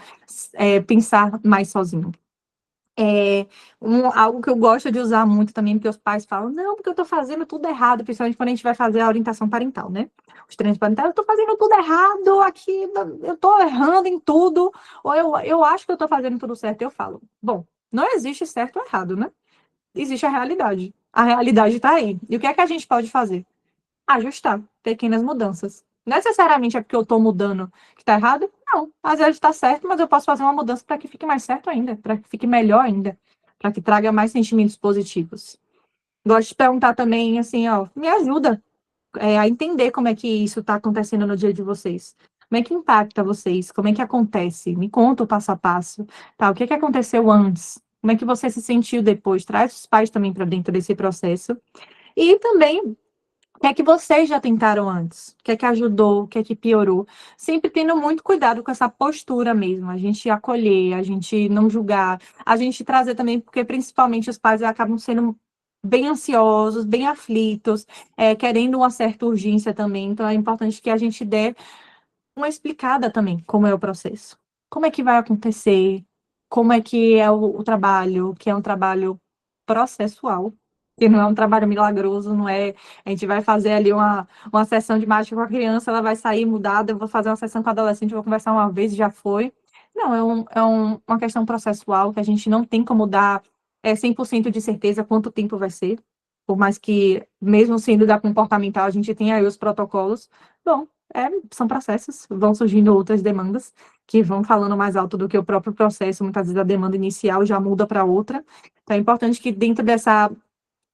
pensar mais sozinho. Algo que eu gosto de usar muito também, porque os pais falam, não, porque eu estou fazendo tudo errado, principalmente quando a gente vai fazer a orientação parental, né? Os treinos parentais, eu estou fazendo tudo errado aqui, eu estou errando em tudo, ou eu acho que eu estou fazendo tudo certo, eu falo, bom, não existe certo ou errado, né? Existe a realidade. A realidade está aí. E o que é que a gente pode fazer? Ajustar, pequenas mudanças. Necessariamente é porque eu estou mudando que está errado? Não. Às vezes está certo, mas eu posso fazer uma mudança para que fique mais certo ainda, para que fique melhor ainda, para que traga mais sentimentos positivos. Gosto de perguntar também, assim, ó, me ajuda a entender como é que isso está acontecendo no dia de vocês. Como é que impacta vocês? Como é que acontece? Me conta o passo a passo. Tá, o que é que aconteceu antes? Como é que você se sentiu depois? Traz os pais também para dentro desse processo. E também, o que é que vocês já tentaram antes? O que é que ajudou? O que é que piorou? Sempre tendo muito cuidado com essa postura mesmo, a gente acolher, a gente não julgar, a gente trazer também, porque principalmente os pais acabam sendo bem ansiosos, bem aflitos, querendo uma certa urgência também. Então, é importante que a gente dê uma explicada também como é o processo. Como é que vai acontecer? Como é que é o trabalho, que é um trabalho processual, que não é um trabalho milagroso, não é, a gente vai fazer ali uma sessão de mágica com a criança, ela vai sair mudada, eu vou fazer uma sessão com a adolescente, eu vou conversar uma vez e já foi. Não, uma questão processual que a gente não tem como dar 100% de certeza quanto tempo vai ser, por mais que, mesmo sendo da comportamental, a gente tenha aí os protocolos. Bom, são processos, vão surgindo outras demandas que vão falando mais alto do que o próprio processo, muitas vezes a demanda inicial já muda para outra. Então, é importante que dentro dessa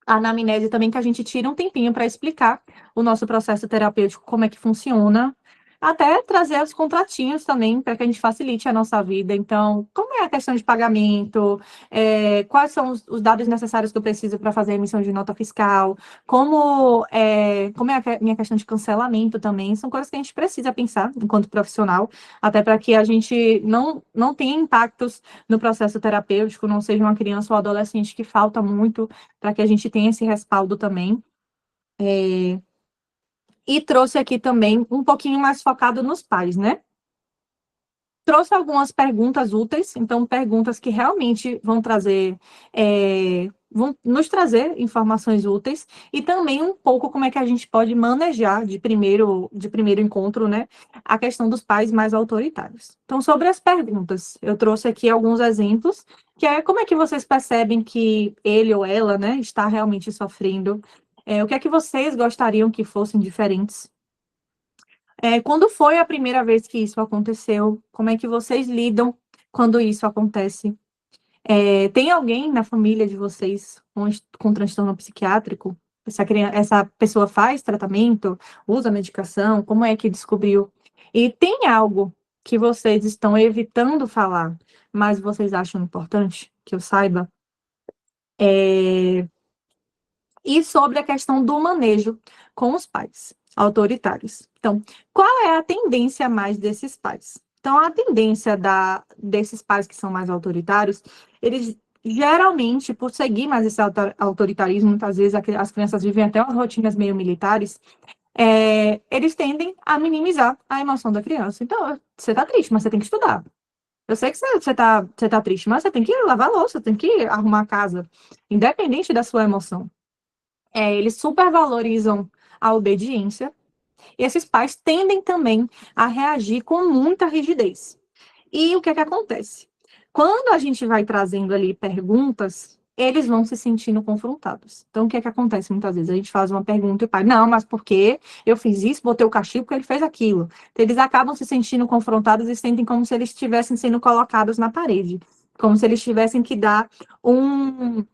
anamnese também que a gente tire um tempinho para explicar o nosso processo terapêutico, como é que funciona, até trazer os contratinhos também para que a gente facilite a nossa vida. Então, como é a questão de pagamento, quais são os dados necessários que eu preciso para fazer a emissão de nota fiscal, como é a minha questão de cancelamento também, são coisas que a gente precisa pensar enquanto profissional, até para que a gente não tenha impactos no processo terapêutico, não seja uma criança ou adolescente que falta muito para que a gente tenha esse respaldo também. E trouxe aqui também um pouquinho mais focado nos pais, né? Trouxe algumas perguntas úteis, então perguntas que realmente vão nos trazer informações úteis e também um pouco como é que a gente pode manejar de primeiro encontro, né, a questão dos pais mais autoritários. Então, sobre as perguntas, eu trouxe aqui alguns exemplos, que é como é que vocês percebem que ele ou ela, né, está realmente sofrendo, o que é que vocês gostariam que fossem diferentes. Quando foi a primeira vez que isso aconteceu? Como é que vocês lidam quando isso acontece? Tem alguém na família de vocês com transtorno psiquiátrico? Essa pessoa faz tratamento, usa medicação? Como é que descobriu? E tem algo que vocês estão evitando falar, mas vocês acham importante que eu saiba? E sobre a questão do manejo com os pais autoritários. Então, qual é a tendência mais desses pais? Então, a tendência desses pais que são mais autoritários, eles geralmente, por seguir mais esse autoritarismo, muitas vezes as crianças vivem até umas rotinas meio militares, eles tendem a minimizar a emoção da criança. Então, você tá triste, mas você tem que estudar. Eu sei que você tá triste, mas você tem que lavar a louça, tem que arrumar a casa, independente da sua emoção. Eles supervalorizam a obediência, e esses pais tendem também a reagir com muita rigidez. E o que é que acontece? Quando a gente vai trazendo ali perguntas, eles vão se sentindo confrontados. Então, o que é que acontece muitas vezes? A gente faz uma pergunta e o pai, não, mas por quê? Eu fiz isso, botei o castigo porque ele fez aquilo. Então, eles acabam se sentindo confrontados e sentem como se eles estivessem sendo colocados na parede, como se eles tivessem que dar um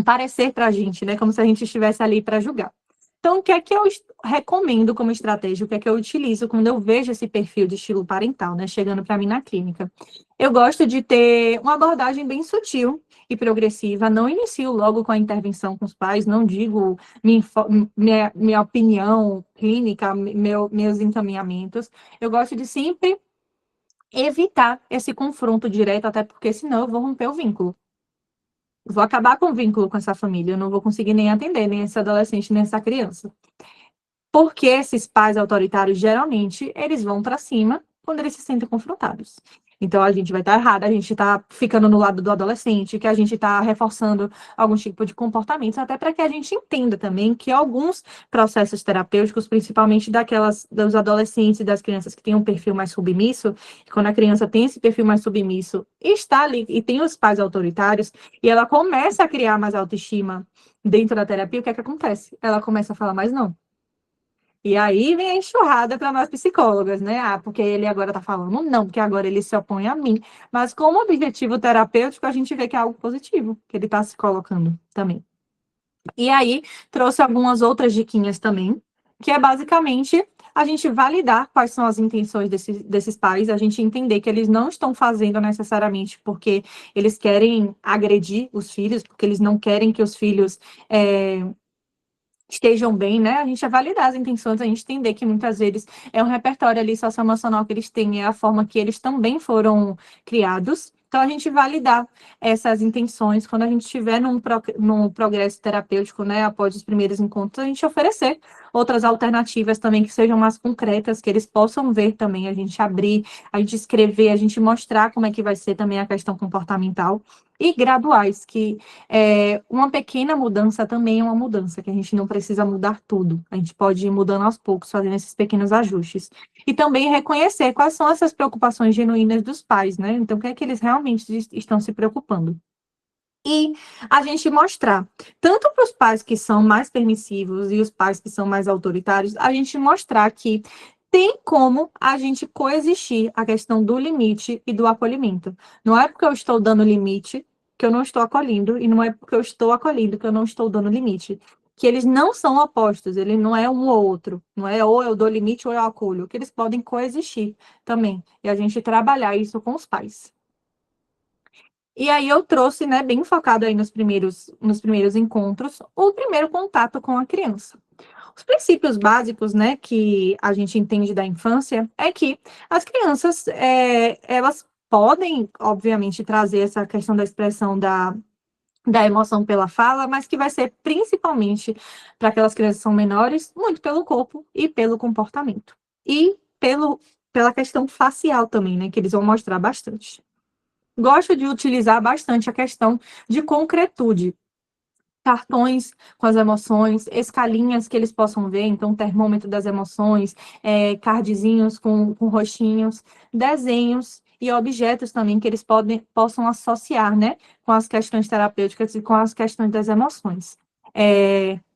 parecer para a gente, né? Como se a gente estivesse ali para julgar. Então, o que é que eu recomendo como estratégia? O que é que eu utilizo quando eu vejo esse perfil de estilo parental, né? Chegando para mim na clínica. Eu gosto de ter uma abordagem bem sutil e progressiva. Não inicio logo com a intervenção com os pais, não digo minha opinião clínica, meus encaminhamentos. Eu gosto de sempre evitar esse confronto direto, até porque senão eu vou romper o vínculo. Vou acabar com o vínculo com essa família, eu não vou conseguir nem atender nem esse adolescente, nem essa criança. Porque esses pais autoritários, geralmente, eles vão para cima quando eles se sentem confrontados. Então, a gente vai estar errado, a gente está ficando no lado do adolescente, que a gente está reforçando algum tipo de comportamento, até para que a gente entenda também que alguns processos terapêuticos, principalmente dos adolescentes e das crianças que têm um perfil mais submisso, quando a criança tem esse perfil mais submisso, está ali e tem os pais autoritários, e ela começa a criar mais autoestima dentro da terapia, o que é que acontece? Ela começa a falar mais não. E aí vem a enxurrada para nós psicólogas, né? Porque ele agora está falando não, porque agora ele se opõe a mim. Mas como objetivo terapêutico, a gente vê que é algo positivo, que ele está se colocando também. E aí trouxe algumas outras diquinhas também, que é basicamente a gente validar quais são as intenções desses pais, a gente entender que eles não estão fazendo necessariamente porque eles querem agredir os filhos, porque eles não querem que os filhos estejam bem, né? A gente é validar as intenções, a gente entender que muitas vezes é um repertório ali socioemocional que eles têm, é a forma que eles também foram criados. Então, a gente validar essas intenções, quando a gente estiver num progresso terapêutico, né, após os primeiros encontros, a gente oferecer outras alternativas também que sejam mais concretas, que eles possam ver também, a gente abrir, a gente escrever, a gente mostrar como é que vai ser também a questão comportamental, e graduais, que uma pequena mudança também é uma mudança, que a gente não precisa mudar tudo. A gente pode ir mudando aos poucos, fazendo esses pequenos ajustes. E também reconhecer quais são essas preocupações genuínas dos pais, né? Então, o que é que eles realmente estão se preocupando. E a gente mostrar, tanto para os pais que são mais permissivos e os pais que são mais autoritários, a gente mostrar que tem como a gente coexistir a questão do limite e do acolhimento. Não é porque eu estou dando limite que eu não estou acolhendo, e não é porque eu estou acolhendo que eu não estou dando limite. Que eles não são opostos, ele não é um ou outro, não é ou eu dou limite ou eu acolho, que eles podem coexistir também. E a gente trabalhar isso com os pais. E aí eu trouxe, né, bem focado aí nos primeiros encontros, o primeiro contato com a criança. Os princípios básicos, né, que a gente entende da infância é que as crianças, elas podem, obviamente, trazer essa questão da expressão da emoção pela fala, mas que vai ser principalmente para aquelas crianças que são menores, muito pelo corpo e pelo comportamento. E pela questão facial também, né, que eles vão mostrar bastante. Gosto de utilizar bastante a questão de concretude, cartões com as emoções, escalinhas que eles possam ver, então termômetro das emoções, cardzinhos com rostinhos, desenhos e objetos também que eles possam associar, né, com as questões terapêuticas e com as questões das emoções.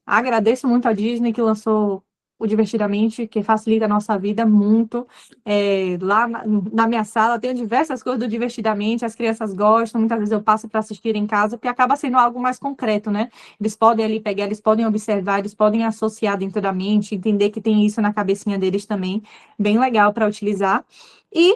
Agradeço muito a Disney que lançou o Divertidamente, que facilita a nossa vida muito. Lá na minha sala tem diversas coisas do Divertidamente, as crianças gostam, muitas vezes eu passo para assistir em casa, porque acaba sendo algo mais concreto, né? Eles podem ali pegar, eles podem observar, eles podem associar dentro da mente, entender que tem isso na cabecinha deles também, bem legal para utilizar. E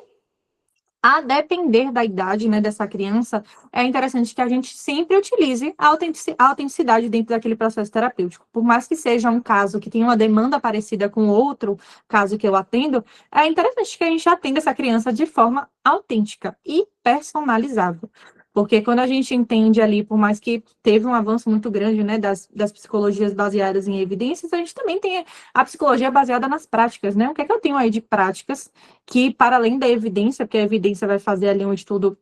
a depender da idade, né, dessa criança, é interessante que a gente sempre utilize a autenticidade dentro daquele processo terapêutico. Por mais que seja um caso que tenha uma demanda parecida com outro caso que eu atendo, é interessante que a gente atenda essa criança de forma autêntica e personalizável. Porque quando a gente entende ali, por mais que teve um avanço muito grande, né, das psicologias baseadas em evidências, a gente também tem a psicologia baseada nas práticas, né? O que é que eu tenho aí de práticas que, para além da evidência, porque a evidência vai fazer ali um estudo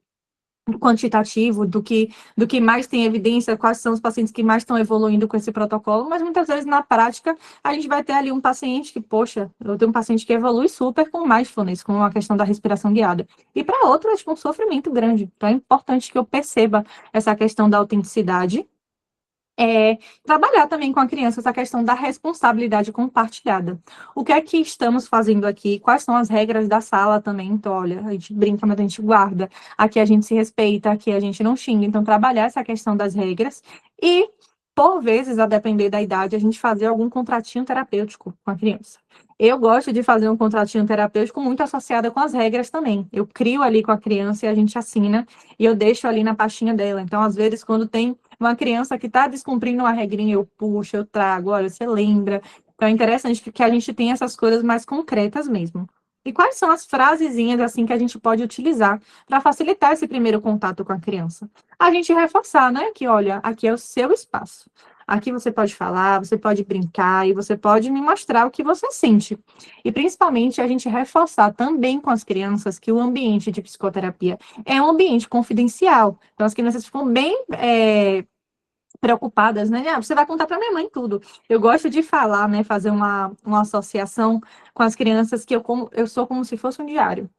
quantitativo do que mais tem evidência, quais são os pacientes que mais estão evoluindo com esse protocolo, mas muitas vezes na prática a gente vai ter ali um paciente que, poxa, eu tenho um paciente que evolui super com mindfulness, com a questão da respiração guiada, e para outro é tipo um sofrimento grande, então é importante que eu perceba essa questão da autenticidade, trabalhar também com a criança essa questão da responsabilidade compartilhada. O que é que estamos fazendo aqui? Quais são as regras da sala também? Então, olha, a gente brinca, mas a gente guarda. Aqui a gente se respeita, aqui a gente não xinga. Então, trabalhar essa questão das regras e, por vezes, a depender da idade, a gente fazer algum contratinho terapêutico com a criança. Eu gosto de fazer um contratinho terapêutico muito associado com as regras também. Eu crio ali com a criança e a gente assina e eu deixo ali na pastinha dela. Então, às vezes, quando tem uma criança que está descumprindo uma regrinha, eu puxo, eu trago, olha, você lembra. Então, é interessante que a gente tenha essas coisas mais concretas mesmo. E quais são as frasezinhas, assim, que a gente pode utilizar para facilitar esse primeiro contato com a criança? A gente reforçar, né, que, olha, aqui é o seu espaço. Aqui você pode falar, você pode brincar e você pode me mostrar o que você sente. E, principalmente, a gente reforçar também com as crianças que o ambiente de psicoterapia é um ambiente confidencial. Então, as crianças ficam bem preocupadas, né? Ah, você vai contar para minha mãe tudo. Eu gosto de falar, né? Fazer uma associação com as crianças que eu sou como se fosse um diário,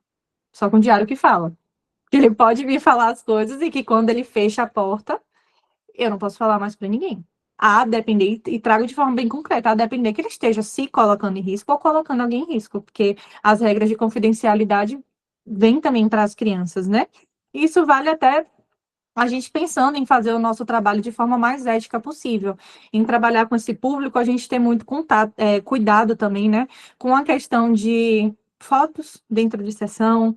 só com um diário que fala. Ele pode me falar as coisas e que quando ele fecha a porta, eu não posso falar mais para ninguém. A depender, e trago de forma bem concreta, a depender que ele esteja se colocando em risco ou colocando alguém em risco, porque as regras de confidencialidade vêm também para as crianças, né? Isso vale até a gente pensando em fazer o nosso trabalho de forma mais ética possível, em trabalhar com esse público, a gente tem muito contato, cuidado também, né, com a questão de fotos dentro de sessão,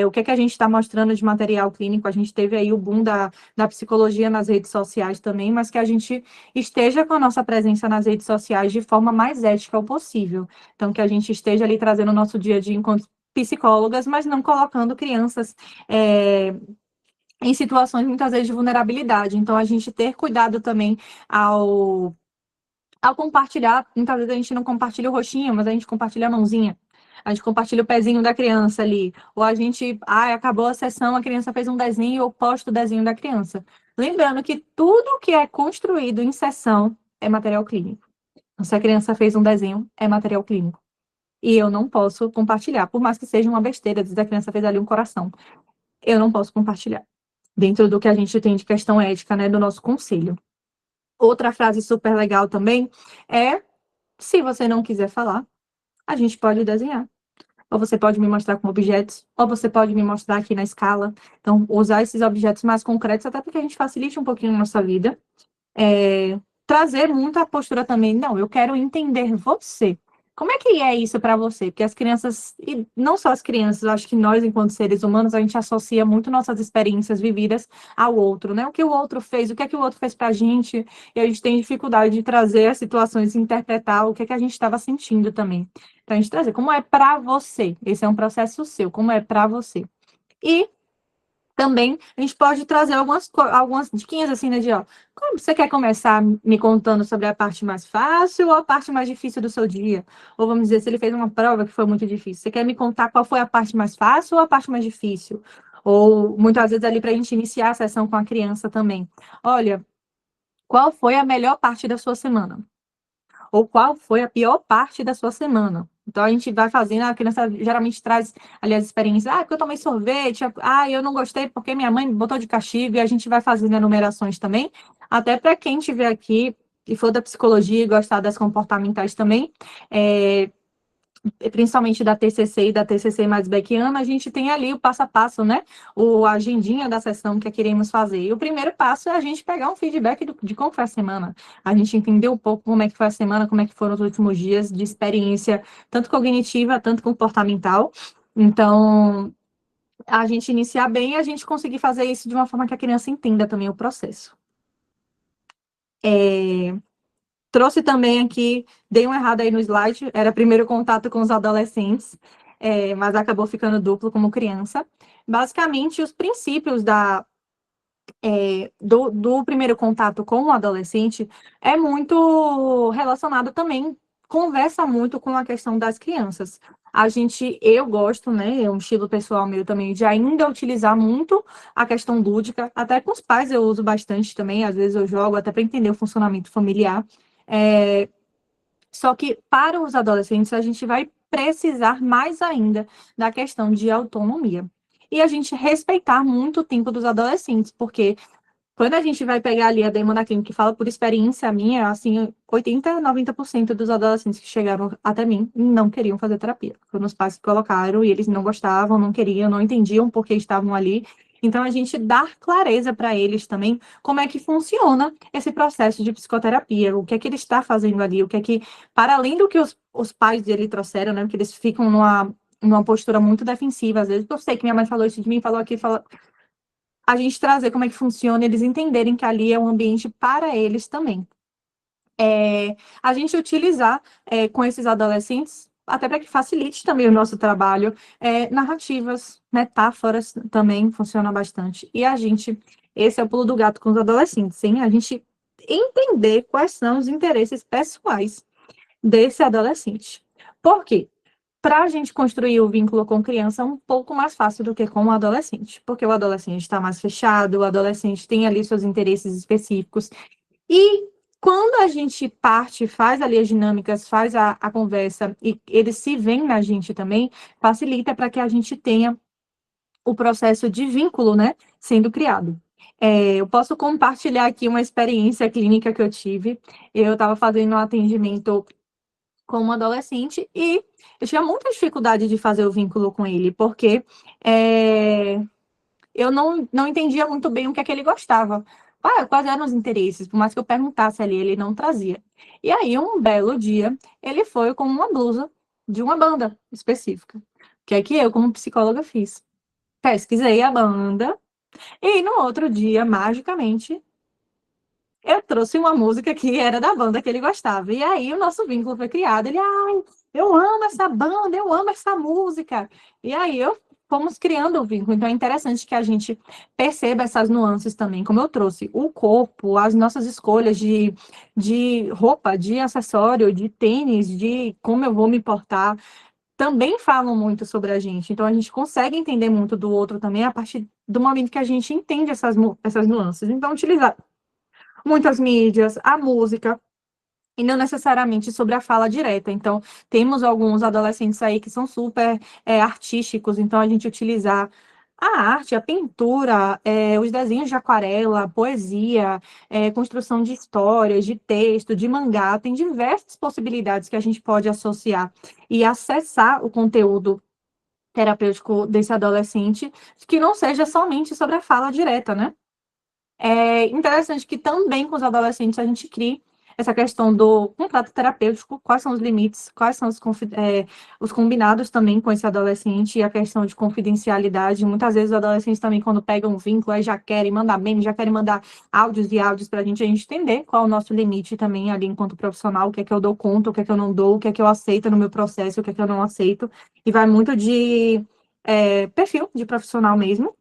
o que é que a gente está mostrando de material clínico. A gente teve aí o boom da psicologia nas redes sociais também, mas que a gente esteja com a nossa presença nas redes sociais de forma mais ética possível. Então, que a gente esteja ali trazendo o nosso dia a dia enquanto psicólogas, mas não colocando crianças em situações muitas vezes de vulnerabilidade. Então, a gente ter cuidado também ao compartilhar. Muitas vezes a gente não compartilha o roxinho, mas a gente compartilha a mãozinha. A gente compartilha o pezinho da criança ali. Ou a gente, acabou a sessão, a criança fez um desenho, eu posto o desenho da criança. Lembrando que tudo que é construído em sessão é material clínico. Então, se a criança fez um desenho, é material clínico. E eu não posso compartilhar, por mais que seja uma besteira, diz a criança fez ali um coração. Eu não posso compartilhar. Dentro do que a gente tem de questão ética, né, do nosso conselho. Outra frase super legal também é: se você não quiser falar, a gente pode desenhar. Ou você pode me mostrar com objetos, ou você pode me mostrar aqui na escala. Então, usar esses objetos mais concretos, até porque a gente facilite um pouquinho a nossa vida. Trazer muito a postura também, não, eu quero entender você. Como é que é isso para você? Porque as crianças, e não só as crianças, eu acho que nós, enquanto seres humanos, a gente associa muito nossas experiências vividas ao outro, né? O que o outro fez, o que é que o outro fez para a gente, e a gente tem dificuldade de trazer as situações e interpretar o que é que a gente estava sentindo também. Então, a gente trazer como é para você, esse é um processo seu, como é para você. E também a gente pode trazer algumas diquinhas assim, né, de, ó, como você quer começar me contando sobre a parte mais fácil ou a parte mais difícil do seu dia? Ou vamos dizer, se ele fez uma prova que foi muito difícil, você quer me contar qual foi a parte mais fácil ou a parte mais difícil? Ou muitas vezes ali para a gente iniciar a sessão com a criança também. Olha, qual foi a melhor parte da sua semana? Ou qual foi a pior parte da sua semana? Então, a gente vai fazendo, a criança geralmente traz ali as experiências, porque eu tomei sorvete, eu não gostei porque minha mãe me botou de castigo, e a gente vai fazendo enumerações também, até para quem estiver aqui e for da psicologia e gostar das comportamentais também, principalmente da TCC e da TCC mais Beckiana, a gente tem ali o passo a passo, né? A agendinha da sessão que queremos fazer. E o primeiro passo é a gente pegar um feedback de como foi a semana. A gente entender um pouco como é que foi a semana, como é que foram os últimos dias de experiência, tanto cognitiva, tanto comportamental. Então, a gente iniciar bem e a gente conseguir fazer isso de uma forma que a criança entenda também o processo. Trouxe também aqui, dei uma errada aí no slide, era primeiro contato com os adolescentes, mas acabou ficando duplo como criança. Basicamente, os princípios do primeiro contato com o adolescente é muito relacionado também, conversa muito com a questão das crianças. Eu gosto, né, é um estilo pessoal meu também, de ainda utilizar muito a questão lúdica, até com os pais eu uso bastante também, às vezes eu jogo até para entender o funcionamento familiar. É, Só que para os adolescentes a gente vai precisar mais ainda da questão de autonomia. E a gente respeitar muito o tempo dos adolescentes, porque quando a gente vai pegar ali a demanda clínica que fala por experiência minha, assim, 80, 90% dos adolescentes que chegaram até mim não queriam fazer terapia. Foram os pais que colocaram e eles não gostavam, não queriam, não entendiam por que estavam ali. Então, a gente dar clareza para eles também como é que funciona esse processo de psicoterapia, o que é que ele está fazendo ali, o que é que, para além do que os pais dele trouxeram, né, porque eles ficam numa postura muito defensiva, às vezes, eu sei que minha mãe falou isso de mim, falou aqui, falou, a gente trazer como é que funciona, eles entenderem que ali é um ambiente para eles também. A gente utilizar com esses adolescentes, até para que facilite também o nosso trabalho, narrativas, metáforas também funciona bastante. E esse é o pulo do gato com os adolescentes, hein? A gente entender quais são os interesses pessoais desse adolescente. Por quê? Para a gente construir o vínculo com criança é um pouco mais fácil do que com o adolescente, porque o adolescente está mais fechado, o adolescente tem ali seus interesses específicos. E quando a gente parte, faz ali as dinâmicas, faz a conversa e eles se veem na gente também, facilita para que a gente tenha o processo de vínculo, né, sendo criado. Eu posso compartilhar aqui uma experiência clínica que eu tive. Eu estava fazendo um atendimento como adolescente e eu tinha muita dificuldade de fazer o vínculo com ele, porque eu não entendia muito bem o que é que ele gostava. Quais eram os interesses? Por mais que eu perguntasse ali, ele não trazia. E aí, um belo dia, ele foi com uma blusa de uma banda específica. que é que eu, como psicóloga, fiz? Pesquisei a banda e no outro dia, magicamente, eu trouxe uma música que era da banda que ele gostava. E aí o nosso vínculo foi criado. Ele, ai, eu amo essa banda, eu amo essa música. E aí eu fomos criando o vínculo. Então é interessante que a gente perceba essas nuances também, como eu trouxe, o corpo, as nossas escolhas de roupa, de acessório, de tênis, de como eu vou me portar, também falam muito sobre a gente. Então a gente consegue entender muito do outro também a partir do momento que a gente entende essas nuances. Então, utilizar muitas mídias, a música, e não necessariamente sobre a fala direta. Então, temos alguns adolescentes aí que são super artísticos, então a gente utilizar a arte, a pintura, os desenhos de aquarela, poesia, construção de histórias, de texto, de mangá, tem diversas possibilidades que a gente pode associar e acessar o conteúdo terapêutico desse adolescente, que não seja somente sobre a fala direta, né? É interessante que também com os adolescentes a gente crie essa questão do contrato terapêutico, quais são os limites, quais são os combinados também com esse adolescente e a questão de confidencialidade. Muitas vezes os adolescentes também, quando pegam um vínculo, aí já querem mandar meme, já querem mandar áudios e áudios para a gente entender qual é o nosso limite também ali enquanto profissional, o que é que eu dou conta, o que é que eu não dou, o que é que eu aceito no meu processo, o que é que eu não aceito. E vai muito de perfil de profissional mesmo.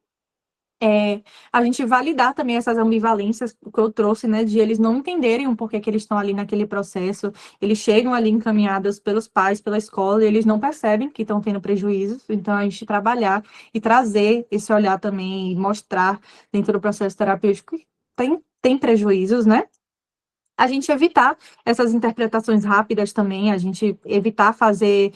A gente validar também essas ambivalências que eu trouxe, né, de eles não entenderem o porquê que eles estão ali naquele processo, eles chegam ali encaminhados pelos pais, pela escola, e eles não percebem que estão tendo prejuízos, então a gente trabalhar e trazer esse olhar também, e mostrar dentro do processo terapêutico que tem prejuízos, né, a gente evitar essas interpretações rápidas também, a gente evitar fazer,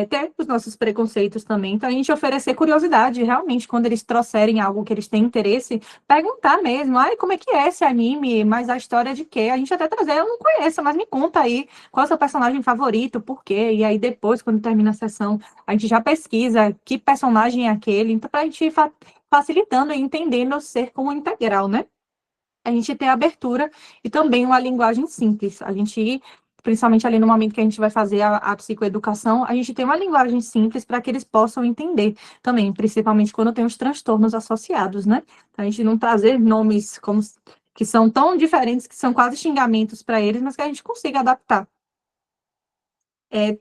ter os nossos preconceitos também. Então, a gente oferecer curiosidade, realmente, quando eles trouxerem algo que eles têm interesse, perguntar mesmo, ai, como é que é esse anime? Mas a história de quê? A gente até trazer, eu não conheço, mas me conta aí, qual é o seu personagem favorito, por quê? E aí, depois, quando termina a sessão, a gente já pesquisa que personagem é aquele, então, para a gente ir facilitando e entendendo o ser como integral, né? A gente ter abertura e também uma linguagem simples. A gente, principalmente ali no momento que a gente vai fazer a psicoeducação, a gente tem uma linguagem simples para que eles possam entender também, principalmente quando tem os transtornos associados, né? Então, a gente não trazer nomes como que são tão diferentes, que são quase xingamentos para eles, mas que a gente consiga adaptar.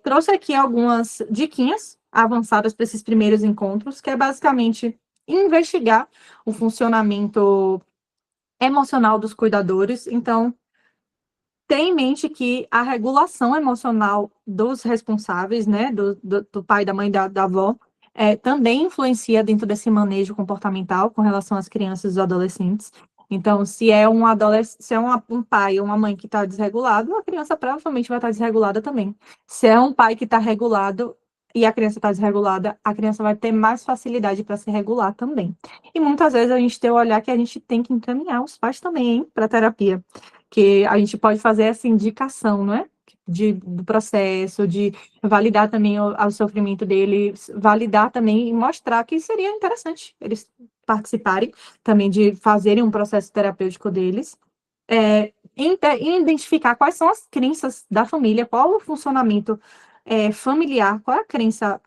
Trouxe aqui algumas diquinhas avançadas para esses primeiros encontros, que é basicamente investigar o funcionamento emocional dos cuidadores. Então, tem em mente que a regulação emocional dos responsáveis, né, do pai, da mãe, da avó, também influencia dentro desse manejo comportamental com relação às crianças e os adolescentes. Então, se é um pai ou uma mãe que está desregulado, a criança provavelmente vai estar desregulada também. Se é um pai que está regulado e a criança está desregulada, a criança vai ter mais facilidade para se regular também. E muitas vezes a gente tem o olhar que a gente tem que encaminhar os pais também para terapia, que a gente pode fazer essa indicação, não é? Do processo, de validar também o sofrimento deles, validar também e mostrar que seria interessante eles participarem também de fazerem um processo terapêutico deles, e identificar quais são as crenças da família, qual o funcionamento familiar, qual é a crença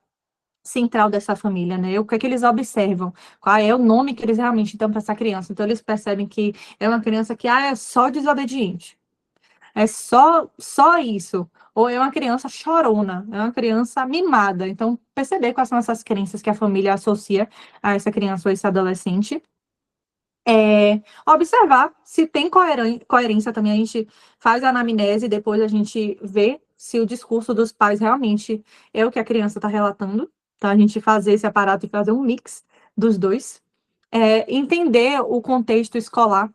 central dessa família, né? O que é que eles observam? Qual é o nome que eles realmente dão para essa criança? Então, eles percebem que é uma criança que é só desobediente, é só isso. Ou é uma criança chorona, é uma criança mimada. Então, perceber quais são essas crenças que a família associa a essa criança ou esse adolescente. Observar se tem coerência também. A gente faz a anamnese e depois a gente vê se o discurso dos pais realmente é o que a criança está relatando. Então, a gente fazer esse aparato e fazer um mix dos dois. Entender o contexto escolar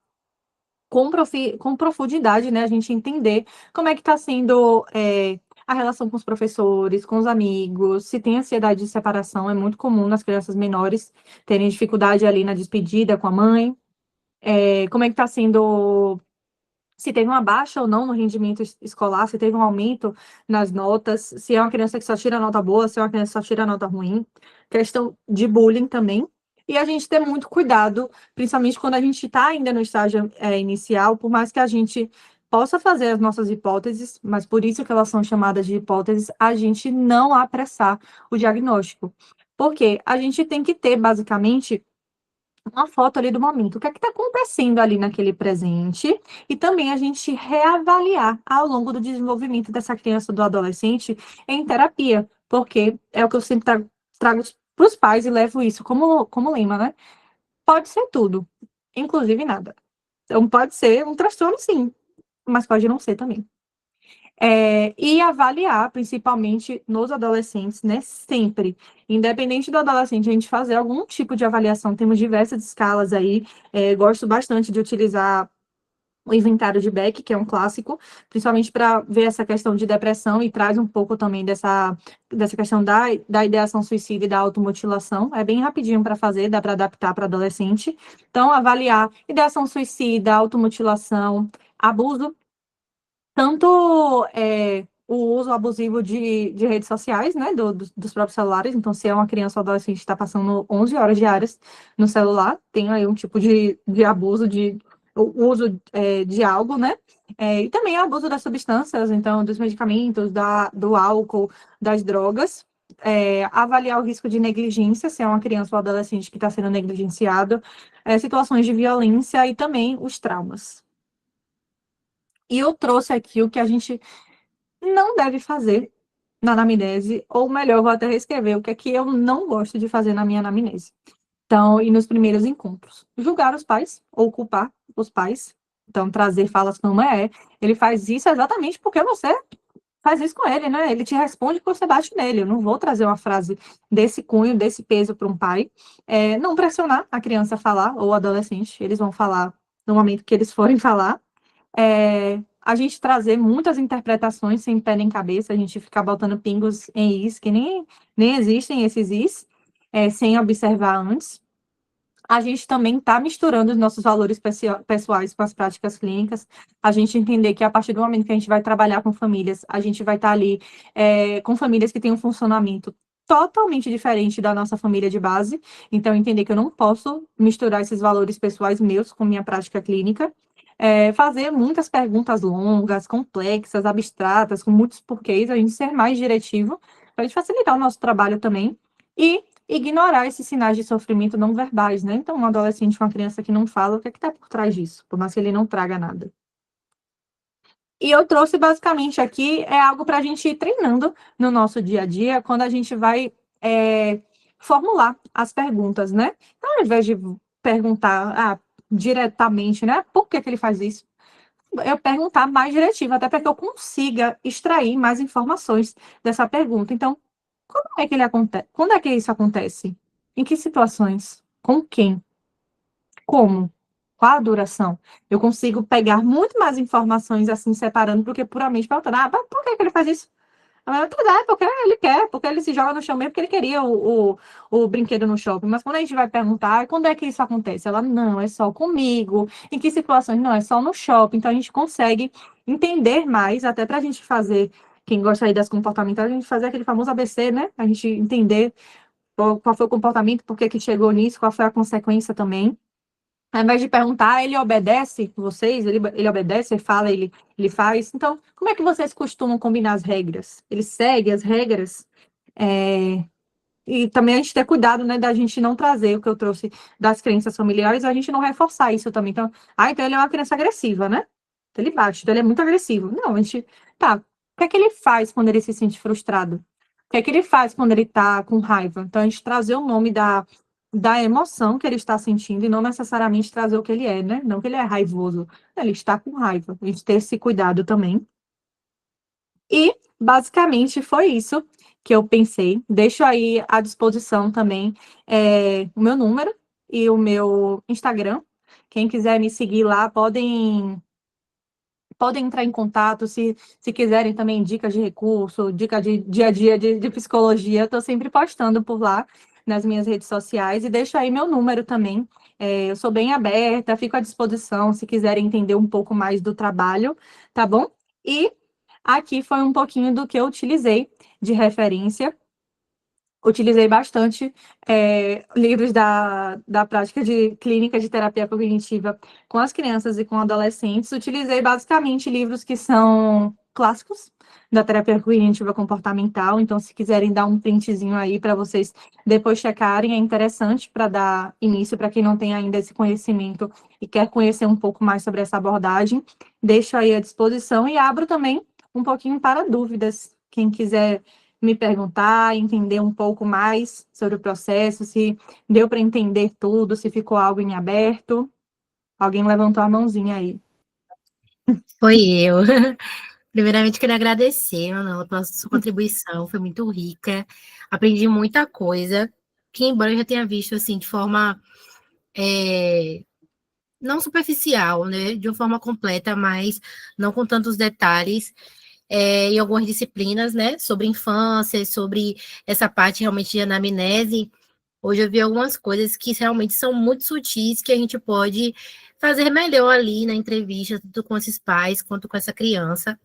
com profundidade, né? A gente entender como é que está sendo a relação com os professores, com os amigos, se tem ansiedade de separação, é muito comum nas crianças menores terem dificuldade ali na despedida com a mãe. Como é que está sendo, se teve uma baixa ou não no rendimento escolar, se teve um aumento nas notas, se é uma criança que só tira nota boa, se é uma criança que só tira nota ruim, questão de bullying também. E a gente ter muito cuidado, principalmente quando a gente está ainda no estágio inicial, por mais que a gente possa fazer as nossas hipóteses, mas por isso que elas são chamadas de hipóteses, a gente não apressar o diagnóstico. Porque a gente tem que ter, basicamente, uma foto ali do momento, o que é que está acontecendo ali naquele presente, e também a gente reavaliar ao longo do desenvolvimento dessa criança, do adolescente, em terapia, porque é o que eu sempre trago para os pais e levo isso como lema, né? Pode ser tudo, inclusive nada. Então, pode ser um transtorno, sim, mas pode não ser também. E avaliar, principalmente nos adolescentes, né? Sempre. Independente do adolescente, a gente fazer algum tipo de avaliação. Temos diversas escalas aí. Gosto bastante de utilizar o inventário de Beck, que é um clássico, principalmente para ver essa questão de depressão e traz um pouco também dessa questão da ideação suicida e da automutilação. É bem rapidinho para fazer, dá para adaptar para adolescente. Então, avaliar ideação suicida, automutilação, abuso tanto o uso abusivo de redes sociais, né, dos próprios celulares. Então, se é uma criança ou adolescente que está passando 11 horas diárias no celular, tem aí um tipo de abuso, de o uso de algo, né? E também abuso das substâncias, então, dos medicamentos, do álcool, das drogas. Avaliar o risco de negligência, se é uma criança ou adolescente que está sendo negligenciado, situações de violência e também os traumas. E eu trouxe aqui o que a gente não deve fazer na anamnese, ou melhor, eu vou até reescrever o que é que eu não gosto de fazer na minha anamnese. Então, e nos primeiros encontros, julgar os pais ou culpar os pais. Então, trazer falas como ele faz isso exatamente porque você faz isso com ele, né? Ele te responde que você bate nele. Eu não vou trazer uma frase desse cunho, desse peso para um pai. Não pressionar a criança a falar, ou o adolescente, eles vão falar no momento que eles forem falar. A gente trazer muitas interpretações sem pé nem cabeça, a gente ficar botando pingos em is, que nem existem esses is, sem observar antes. A gente também está misturando os nossos valores pessoais com as práticas clínicas, a gente entender que a partir do momento que a gente vai trabalhar com famílias, a gente vai estar ali com famílias que têm um funcionamento totalmente diferente da nossa família de base, então entender que eu não posso misturar esses valores pessoais meus com minha prática clínica, fazer muitas perguntas longas, complexas, abstratas, com muitos porquês, a gente ser mais diretivo, para a gente facilitar o nosso trabalho também, e ignorar esses sinais de sofrimento não verbais, né? Então, um adolescente, uma criança que não fala, o que é que está por trás disso? Por mais que ele não traga nada. E eu trouxe basicamente aqui algo para a gente ir treinando no nosso dia a dia, quando a gente vai formular as perguntas, né? Então, ao invés de perguntar diretamente, né? Por que ele faz isso? Eu perguntar mais diretivo, até para que eu consiga extrair mais informações dessa pergunta. Então, como é que ele acontece? Quando é que isso acontece? Em que situações? Com quem? Como? Qual a duração? Eu consigo pegar muito mais informações assim, separando, do que puramente perguntando, por que ele faz isso? Porque ele quer, porque ele se joga no chão mesmo, porque ele queria o brinquedo no shopping. Mas quando a gente vai perguntar, quando é que isso acontece? Ela, não, é só comigo. Em que situações? Não, é só no shopping. Então a gente consegue entender mais, até para a gente fazer, quem gosta aí das comportamentais, a gente fazer aquele famoso ABC, né? A gente entender qual foi o comportamento, por que que chegou nisso, qual foi a consequência também. Ao invés de perguntar, ele obedece vocês? Ele obedece, ele fala, ele faz? Então, como é que vocês costumam combinar as regras? Ele segue as regras? É, E também a gente ter cuidado, né, da gente não trazer o que eu trouxe das crenças familiares, a gente não reforçar isso também. Então, então ele é uma criança agressiva, né? Então, ele bate, então ele é muito agressivo. Não, a gente, tá, o que é que ele faz quando ele se sente frustrado? O que é que ele faz quando ele tá com raiva? Então, a gente trazer o nome da emoção que ele está sentindo e não necessariamente trazer o que ele é, né? Não que ele é raivoso, ele está com raiva. A gente ter esse cuidado também. E, basicamente, foi isso que eu pensei. Deixo aí à disposição também o meu número e o meu Instagram. Quem quiser me seguir lá, podem entrar em contato. Se quiserem também dicas de recurso, dica de dia a dia de psicologia, eu estou sempre postando por lá nas minhas redes sociais. E deixo aí meu número também. Eu sou bem aberta, fico à disposição se quiserem entender um pouco mais do trabalho, tá bom? E aqui foi um pouquinho do que eu utilizei de referência. Utilizei bastante livros da prática de clínica de terapia cognitiva com as crianças e com adolescentes. Utilizei basicamente livros que são clássicos da terapia cognitiva comportamental. Então, se quiserem dar um printzinho aí para vocês depois checarem, é interessante para dar início para quem não tem ainda esse conhecimento e quer conhecer um pouco mais sobre essa abordagem. Deixo aí à disposição e abro também um pouquinho para dúvidas. Quem quiser me perguntar, entender um pouco mais sobre o processo, se deu para entender tudo, se ficou algo em aberto. Alguém levantou a mãozinha aí. Foi eu. Primeiramente, queria agradecer, Manuela, pela sua contribuição, foi muito rica. Aprendi muita coisa, que embora eu já tenha visto, assim, de forma não superficial, né, de uma forma completa, mas não com tantos detalhes, em algumas disciplinas, né, sobre infância, sobre essa parte realmente de anamnese. Hoje eu vi algumas coisas que realmente são muito sutis, que a gente pode fazer melhor ali na entrevista, tanto com esses pais quanto com essa criança.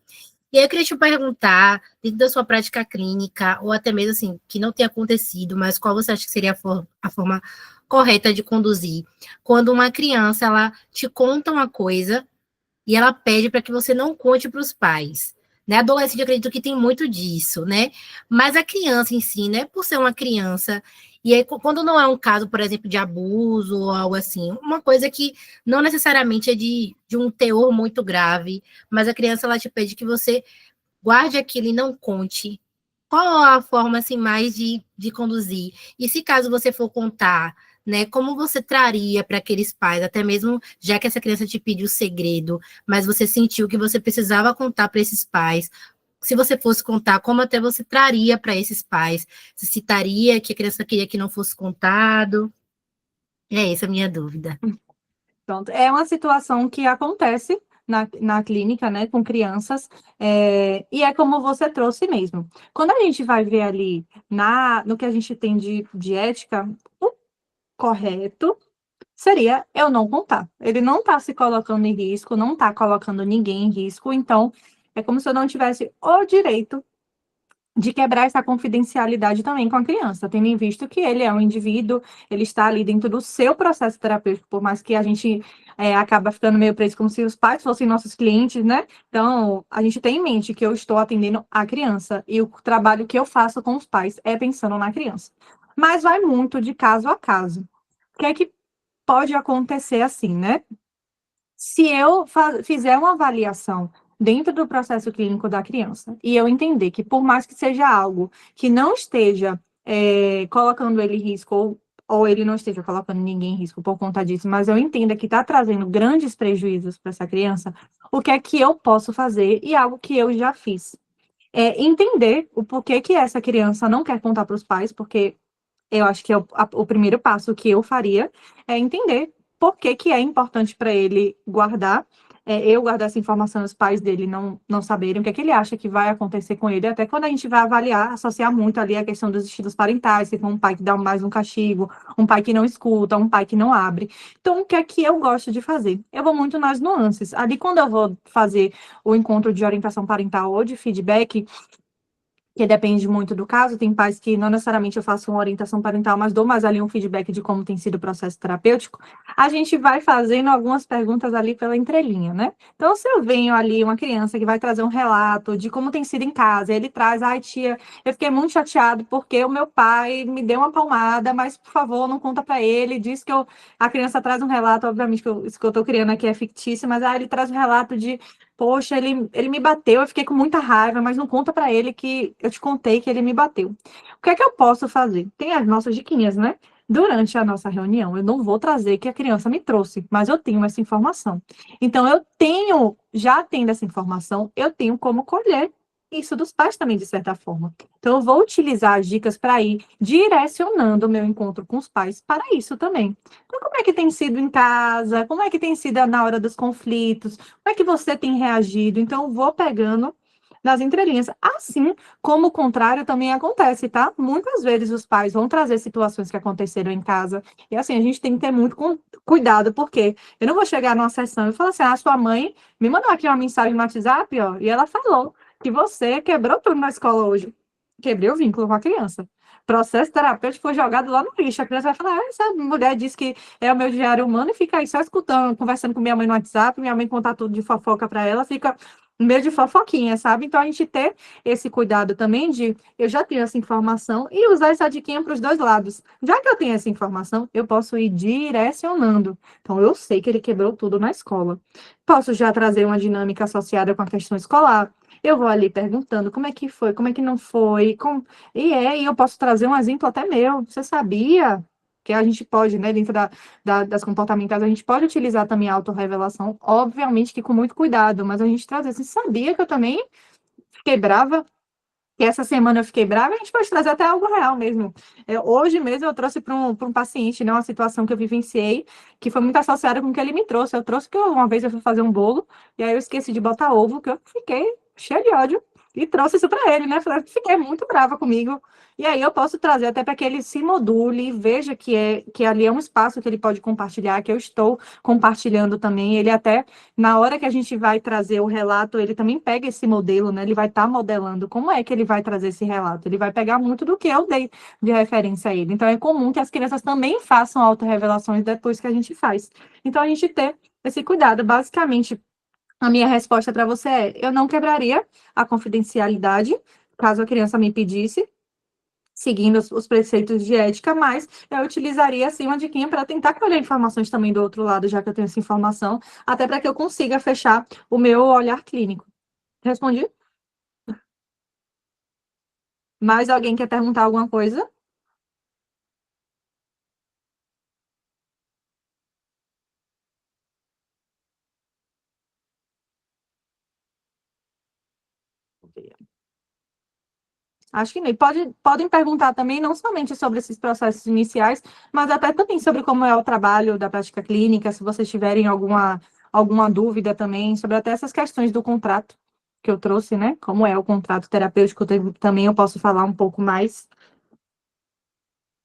E aí eu queria te perguntar, dentro da sua prática clínica, ou até mesmo assim, que não tenha acontecido, mas qual você acha que seria a forma correta de conduzir? Quando uma criança, ela te conta uma coisa e ela pede para que você não conte para os pais. Né? Adolescente, eu acredito que tem muito disso, né? Mas a criança em si, né? Por ser uma criança, e aí quando não é um caso, por exemplo, de abuso ou algo assim, uma coisa que não necessariamente é de um teor muito grave, mas a criança, ela te pede que você guarde aquilo e não conte. Qual a forma, assim, mais de conduzir? E se caso você for contar, né, como você traria para aqueles pais, até mesmo já que essa criança te pediu segredo, mas você sentiu que você precisava contar para esses pais, se você fosse contar, como até você traria para esses pais? Você citaria que a criança queria que não fosse contado? É essa a minha dúvida. Pronto. É uma situação que acontece na clínica, né, com crianças, e é como você trouxe mesmo. Quando a gente vai ver ali no que a gente tem de ética, o correto seria eu não contar. Ele não está se colocando em risco, não está colocando ninguém em risco, então é como se eu não tivesse o direito de quebrar essa confidencialidade também com a criança, tendo em visto que ele é um indivíduo, ele está ali dentro do seu processo terapêutico, por mais que a gente acaba ficando meio preso como se os pais fossem nossos clientes, né? Então, a gente tem em mente que eu estou atendendo a criança e o trabalho que eu faço com os pais é pensando na criança. Mas vai muito de caso a caso. O que é que pode acontecer assim, né? Se eu fizer uma avaliação dentro do processo clínico da criança e eu entender que, por mais que seja algo que não esteja colocando ele em risco, ou ele não esteja colocando ninguém em risco por conta disso, mas eu entenda que está trazendo grandes prejuízos para essa criança, o que é que eu posso fazer e algo que eu já fiz. É entender o porquê que essa criança não quer contar para os pais, porque eu acho que o primeiro passo que eu faria é entender por que que é importante para ele guardar, eu guardar essa informação, os pais dele não saberem o que é que ele acha que vai acontecer com ele, até quando a gente vai avaliar, associar muito ali a questão dos estilos parentais, se for um pai que dá mais um castigo, um pai que não escuta, um pai que não abre. Então, o que é que eu gosto de fazer? Eu vou muito nas nuances. Ali, quando eu vou fazer o encontro de orientação parental ou de feedback, que depende muito do caso, tem pais que não necessariamente eu faço uma orientação parental, mas dou mais ali um feedback de como tem sido o processo terapêutico, a gente vai fazendo algumas perguntas ali pela entrelinha, né? Então, se eu venho ali uma criança que vai trazer um relato de como tem sido em casa, ele traz, ai tia, eu fiquei muito chateado porque o meu pai me deu uma palmada, mas por favor, não conta para ele, diz que a criança traz um relato, obviamente que isso que eu tô criando aqui é fictício, mas ele traz um relato de poxa, ele me bateu, eu fiquei com muita raiva, mas não conta para ele que eu te contei que ele me bateu. O que é que eu posso fazer? Tem as nossas diquinhas, né? Durante a nossa reunião, eu não vou trazer que a criança me trouxe, mas eu tenho essa informação. Então, já tendo essa informação, eu tenho como colher isso dos pais também, de certa forma. Então, eu vou utilizar as dicas para ir direcionando o meu encontro com os pais para isso também. Então, como é que tem sido em casa? Como é que tem sido na hora dos conflitos? Como é que você tem reagido? Então, eu vou pegando nas entrelinhas. Assim como o contrário também acontece, tá? Muitas vezes os pais vão trazer situações que aconteceram em casa. E assim, a gente tem que ter muito cuidado, porque eu não vou chegar numa sessão e falar assim: ah, sua mãe me mandou aqui uma mensagem no WhatsApp, ó, e ela falou que você quebrou tudo na escola hoje. Quebrei o vínculo com a criança. Processo terapêutico foi jogado lá no lixo. A criança vai falar: ah, essa mulher disse que é o meu diário humano e fica aí só escutando, conversando com minha mãe no WhatsApp, minha mãe contar tudo de fofoca para ela, fica meio de fofoquinha, sabe? Então, a gente ter esse cuidado também de eu já tenho essa informação e usar essa diquinha para os dois lados. Já que eu tenho essa informação, eu posso ir direcionando. Então, eu sei que ele quebrou tudo na escola. Posso já trazer uma dinâmica associada com a questão escolar. Eu vou ali perguntando como é que foi, como é que não foi. E eu posso trazer um exemplo até meu. Você sabia? Que a gente pode, né, dentro das comportamentais, a gente pode utilizar também a autorrevelação, obviamente que com muito cuidado, mas a gente traz assim, sabia que eu também fiquei brava, que essa semana eu fiquei brava, a gente pode trazer até algo real mesmo. Hoje mesmo eu trouxe para um paciente, né, uma situação que eu vivenciei, que foi muito associada com o que ele me trouxe. Eu trouxe que uma vez eu fui fazer um bolo, e aí eu esqueci de botar ovo, que eu fiquei cheia de ódio, e trouxe isso para ele, né? Fiquei muito brava comigo. E aí eu posso trazer até para que ele se module e veja que ali é um espaço que ele pode compartilhar, que eu estou compartilhando também. Ele até, na hora que a gente vai trazer o relato, ele também pega esse modelo, né? Ele vai estar modelando como é que ele vai trazer esse relato. Ele vai pegar muito do que eu dei de referência a ele. Então, é comum que as crianças também façam autorrevelações depois que a gente faz. Então, a gente ter esse cuidado. Basicamente, a minha resposta para você é: eu não quebraria a confidencialidade, caso a criança me pedisse, seguindo os preceitos de ética, mas eu utilizaria, assim, uma diquinha para tentar colher informações também do outro lado, já que eu tenho essa informação, até para que eu consiga fechar o meu olhar clínico. Respondi? Mais alguém quer perguntar alguma coisa? Acho que nem. Podem perguntar também, não somente sobre esses processos iniciais, mas até também sobre como é o trabalho da prática clínica, se vocês tiverem alguma dúvida também, sobre até essas questões do contrato que eu trouxe, né? Como é o contrato terapêutico, também eu posso falar um pouco mais.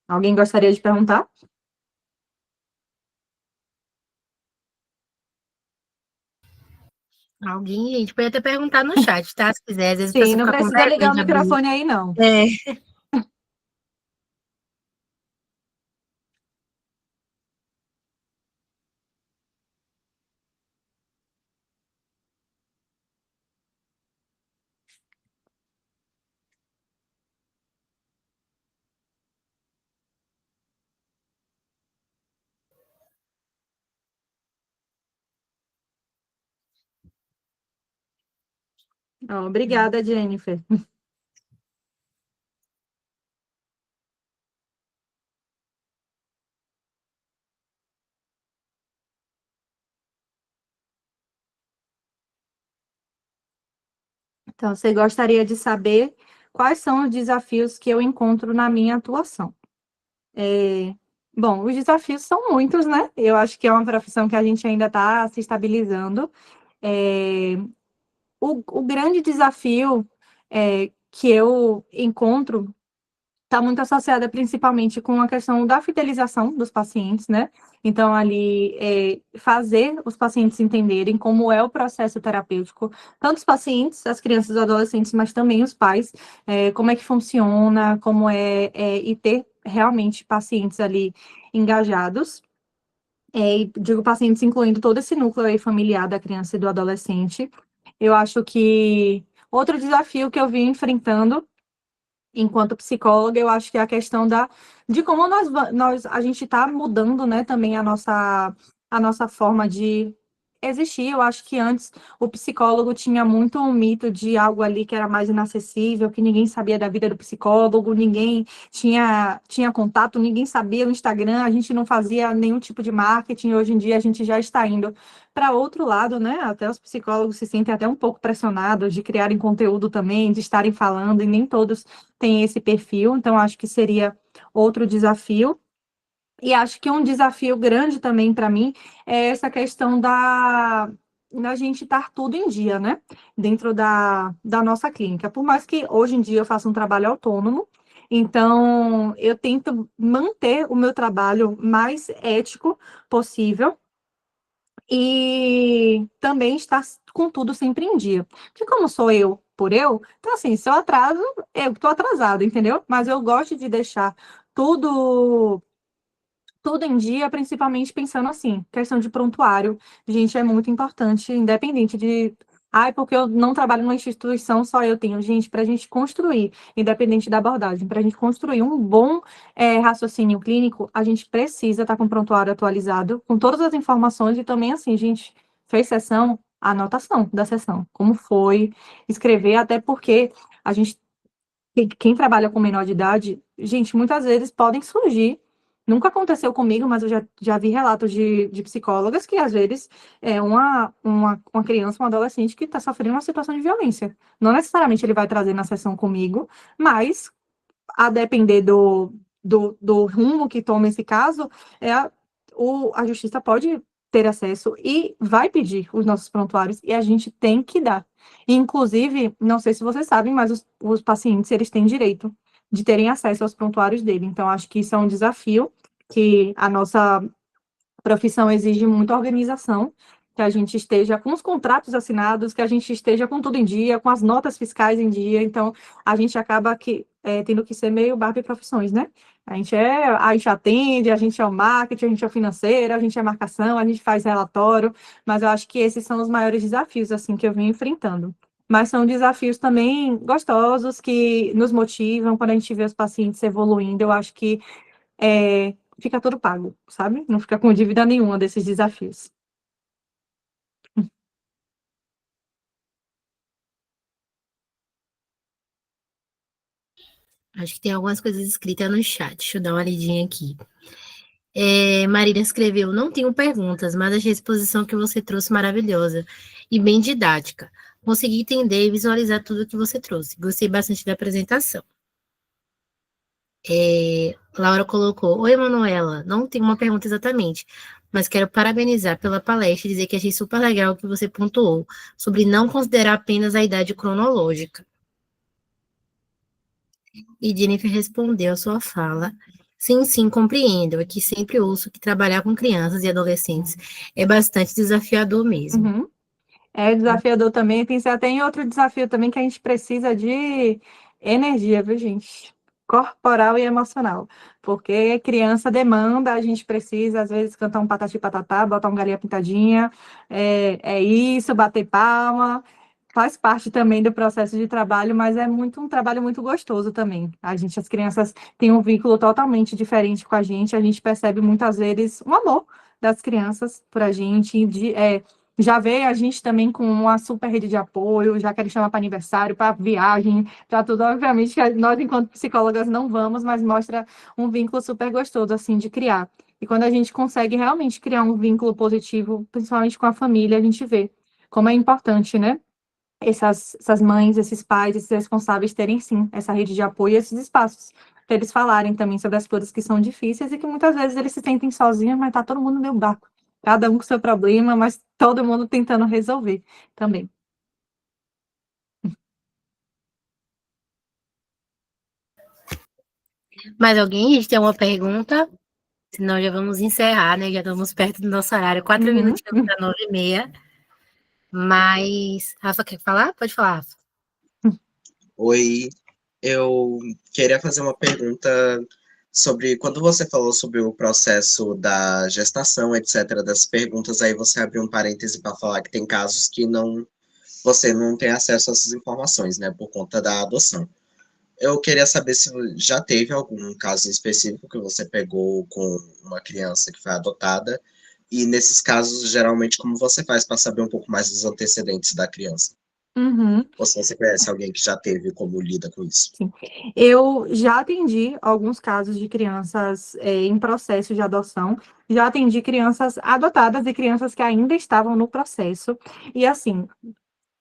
Alguém gostaria de perguntar? Alguém, gente, pode até perguntar no chat, tá? Se quiser, às vezes a Sim, pessoa não fica com precisa ligar vergonha o de abrir. microfone aí, não. É, Ó, obrigada, Jennifer. Então, você gostaria de saber quais são os desafios que eu encontro na minha atuação? Bom, os desafios são muitos, né? Eu acho que é uma profissão que a gente ainda está se estabilizando. É, o grande desafio que eu encontro está muito associada principalmente com a questão da fidelização dos pacientes, né? Então, ali, fazer os pacientes entenderem como é o processo terapêutico, tanto os pacientes, as crianças e adolescentes, mas também os pais, como é que funciona, e ter realmente pacientes ali engajados. E digo pacientes incluindo todo esse núcleo aí familiar da criança e do adolescente. Eu acho que outro desafio que eu vim enfrentando enquanto psicóloga, eu acho que é a questão de como a gente está mudando, né, também a nossa forma de existir. Eu acho que antes o psicólogo tinha muito um mito de algo ali que era mais inacessível, que ninguém sabia da vida do psicólogo, ninguém tinha contato, ninguém sabia o Instagram, a gente não fazia nenhum tipo de marketing. Hoje em dia a gente já está indo para outro lado, né? Até os psicólogos se sentem até um pouco pressionados de criarem conteúdo também, de estarem falando, e nem todos têm esse perfil, então acho que seria outro desafio. E acho que um desafio grande também para mim é essa questão da gente estar tudo em dia, né? Dentro da nossa clínica. Por mais que hoje em dia eu faça um trabalho autônomo, então eu tento manter o meu trabalho mais ético possível e também estar com tudo sempre em dia. Porque como sou eu por eu, então assim, se eu atraso, eu estou atrasado, entendeu? Mas eu gosto de deixar tudo tudo em dia, principalmente pensando assim, questão de prontuário, gente, é muito importante, independente de Ai, porque eu não trabalho numa instituição, só eu tenho. Gente, para a gente construir, independente da abordagem, para a gente construir um bom raciocínio clínico, a gente precisa estar com o prontuário atualizado, com todas as informações e também, assim, gente, fez sessão, a anotação da sessão, como foi, escrever, até porque a gente quem trabalha com menor de idade, gente, muitas vezes podem surgir. Nunca aconteceu comigo, mas eu já vi relatos de psicólogas que, às vezes, é uma criança, um adolescente que está sofrendo uma situação de violência. Não necessariamente ele vai trazer na sessão comigo, mas, a depender do rumo que toma esse caso, a justiça pode ter acesso e vai pedir os nossos prontuários e a gente tem que dar. Inclusive, não sei se vocês sabem, mas os pacientes, eles têm direito de terem acesso aos prontuários dele. Então, acho que isso é um desafio que a nossa profissão exige muita organização, que a gente esteja com os contratos assinados, que a gente esteja com tudo em dia, com as notas fiscais em dia. Então, a gente acaba tendo que ser meio Barbie profissões, né? A gente atende, a gente é o marketing, a gente é o financeiro, a gente é marcação, a gente faz relatório, mas eu acho que esses são os maiores desafios, assim, que eu venho enfrentando. Mas são desafios também gostosos, que nos motivam quando a gente vê os pacientes evoluindo. Eu acho que fica tudo pago, sabe? Não fica com dívida nenhuma desses desafios. Acho que tem algumas coisas escritas no chat. Deixa eu dar uma lidinha aqui. Marília escreveu: não tenho perguntas, mas achei a exposição que você trouxe maravilhosa e bem didática. Consegui entender e visualizar tudo que você trouxe. Gostei bastante da apresentação. Laura colocou: oi, Manuela. Não tenho uma pergunta exatamente, mas quero parabenizar pela palestra e dizer que achei super legal o que você pontuou sobre não considerar apenas a idade cronológica. E Jennifer respondeu a sua fala: sim, sim, compreendo. Aqui sempre ouço que trabalhar com crianças e adolescentes é bastante desafiador mesmo. Uhum. É desafiador também. Pensei até em outro desafio também, que a gente precisa de energia, viu, gente? Corporal e emocional. Porque criança demanda, a gente precisa, às vezes, cantar um patati patatá, botar um galinha pintadinha, é isso, bater palma. Faz parte também do processo de trabalho, mas é um trabalho muito gostoso também. As crianças têm um vínculo totalmente diferente com a gente percebe muitas vezes um amor das crianças por a gente, já veio a gente também com uma super rede de apoio, já querem chamar para aniversário, para viagem, para tudo. Obviamente que nós, enquanto psicólogas, não vamos, mas mostra um vínculo super gostoso, assim, de criar. E quando a gente consegue realmente criar um vínculo positivo, principalmente com a família, a gente vê como é importante, né? Essas mães, esses pais, esses responsáveis terem, sim, essa rede de apoio e esses espaços, para eles falarem também sobre as coisas que são difíceis e que muitas vezes eles se sentem sozinhos, mas tá todo mundo no meu barco. Cada um com seu problema, mas todo mundo tentando resolver também. Mais alguém? A gente tem uma pergunta? Senão já vamos encerrar, né? Já estamos perto do nosso horário, 4 Uhum. minutinhos para 9h30. Mas, Rafa, quer falar? Pode falar, Rafa. Oi, eu queria fazer uma pergunta sobre quando você falou sobre o processo da gestação, etc., das perguntas, aí você abriu um parêntese para falar que tem casos que você não tem acesso a essas informações, né, por conta da adoção. Eu queria saber se já teve algum caso específico que você pegou com uma criança que foi adotada, e nesses casos, geralmente, como você faz para saber um pouco mais dos antecedentes da criança? Uhum. Ou se você conhece alguém que já teve, como lida com isso? Sim. Eu já atendi alguns casos de crianças em processo de adoção, já atendi crianças adotadas e crianças que ainda estavam no processo. E assim,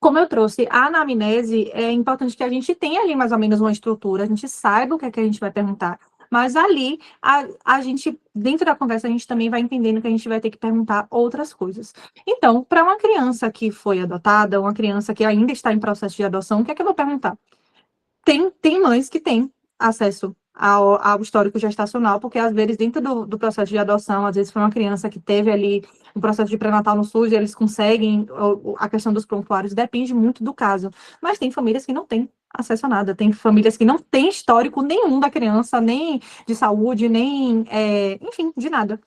como eu trouxe a anamnese, é importante que a gente tenha ali mais ou menos uma estrutura, a gente saiba o que é que a gente vai perguntar. Mas ali, a gente, dentro da conversa, a gente também vai entendendo que a gente vai ter que perguntar outras coisas. Então, para uma criança que foi adotada, uma criança que ainda está em processo de adoção, o que é que eu vou perguntar? Tem mães que têm acesso ao histórico gestacional, porque às vezes dentro do processo de adoção, às vezes foi uma criança que teve ali um processo de pré-natal no SUS, e eles conseguem, a questão dos prontuários depende muito do caso, mas tem famílias que não têm acesso a nada, tem famílias que não têm histórico nenhum da criança, nem de saúde, nem, enfim, de nada.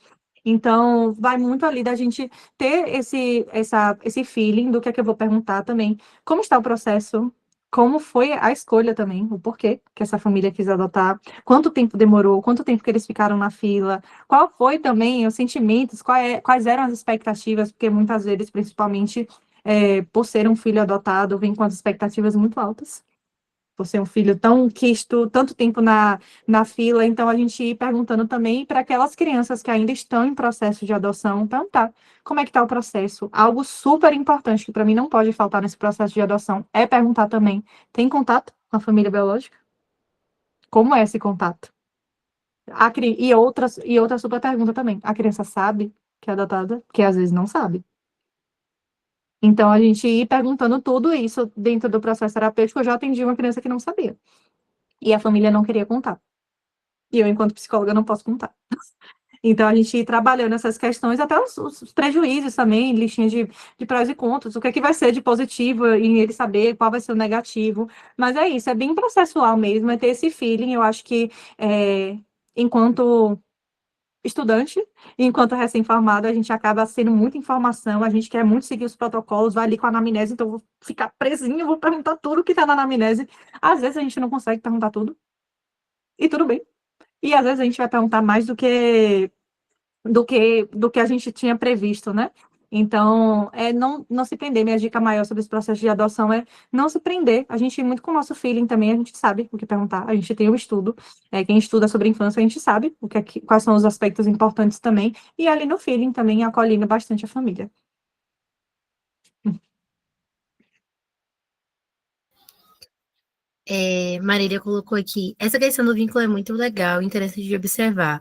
Então, vai muito ali da gente ter esse feeling do que é que eu vou perguntar também. Como está o processo? Como foi a escolha também, o porquê que essa família quis adotar, quanto tempo demorou, quanto tempo que eles ficaram na fila, qual foi também os sentimentos, quais eram as expectativas, porque muitas vezes, principalmente por ser um filho adotado, vem com as expectativas muito altas por ser um filho tão quisto, tanto tempo na fila, então a gente ir perguntando também para aquelas crianças que ainda estão em processo de adoção, perguntar como é que está o processo. Algo super importante que para mim não pode faltar nesse processo de adoção é perguntar também, tem contato com a família biológica? Como é esse contato? E outra super pergunta também, a criança sabe que é adotada? Porque às vezes não sabe. Então, a gente ir perguntando tudo isso dentro do processo terapêutico, eu já atendi uma criança que não sabia. E a família não queria contar. E eu, enquanto psicóloga, não posso contar. Então, a gente ir trabalhando essas questões, até os prejuízos também, listinha de prós e contras, o que é que vai ser de positivo em ele saber, qual vai ser o negativo. Mas é isso, é bem processual mesmo, é ter esse feeling. Eu acho que, enquanto estudante, enquanto recém-formado, a gente acaba sendo muita informação, a gente quer muito seguir os protocolos, vai ali com a anamnese, então eu vou ficar presinha, eu vou perguntar tudo que está na anamnese. Às vezes a gente não consegue perguntar tudo, e tudo bem. E às vezes a gente vai perguntar mais do que a gente tinha previsto, né? Então, não se prender. Minha dica maior sobre esse processo de adoção é não se prender. A gente ir muito com o nosso feeling também, a gente sabe o que perguntar, a gente tem o estudo. Quem estuda sobre infância, a gente sabe quais são os aspectos importantes também. E ali no feeling também, acolhendo bastante a família. Marília colocou aqui, essa questão do vínculo é muito legal, interessante de observar.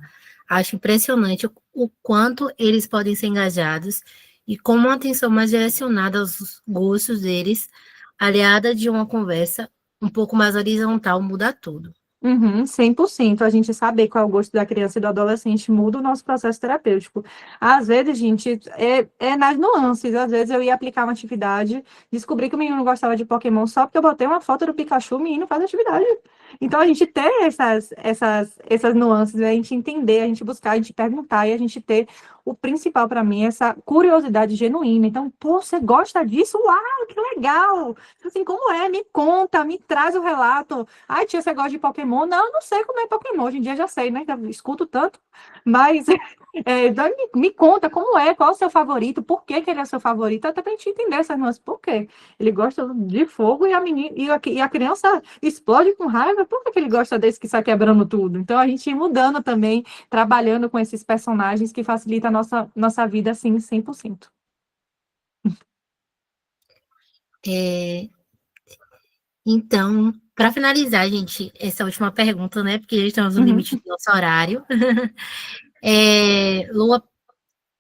Acho impressionante o quanto eles podem ser engajados e como uma atenção mais direcionada aos gostos deles, aliada de uma conversa um pouco mais horizontal, muda tudo. 100%. A gente saber qual é o gosto da criança e do adolescente muda o nosso processo terapêutico. Às vezes, gente, é nas nuances. Às vezes eu ia aplicar uma atividade, descobri que o menino não gostava de Pokémon só porque eu botei uma foto do Pikachu, o menino faz atividade. Então, a gente ter essas nuances, né? A gente entender, a gente buscar, a gente perguntar e a gente ter o principal para mim, essa curiosidade genuína. Então, pô, você gosta disso? Uau, que legal! Assim, como é? Me conta, me traz o relato. Ai, tia, você gosta de Pokémon? Não, eu não sei como é Pokémon. Hoje em dia já sei, né? Já escuto tanto. Mas me conta como é, qual é o seu favorito, por que que ele é seu favorito, até pra gente entender essas nuances. Por quê? Ele gosta de fogo e a criança explode com raiva, por que que ele gosta desse que sai quebrando tudo? Então a gente ir mudando também, trabalhando com esses personagens que facilita a nossa vida, assim, 100%. Então, para finalizar, gente, essa última pergunta, né? Porque já estamos no limite do nosso horário. Lua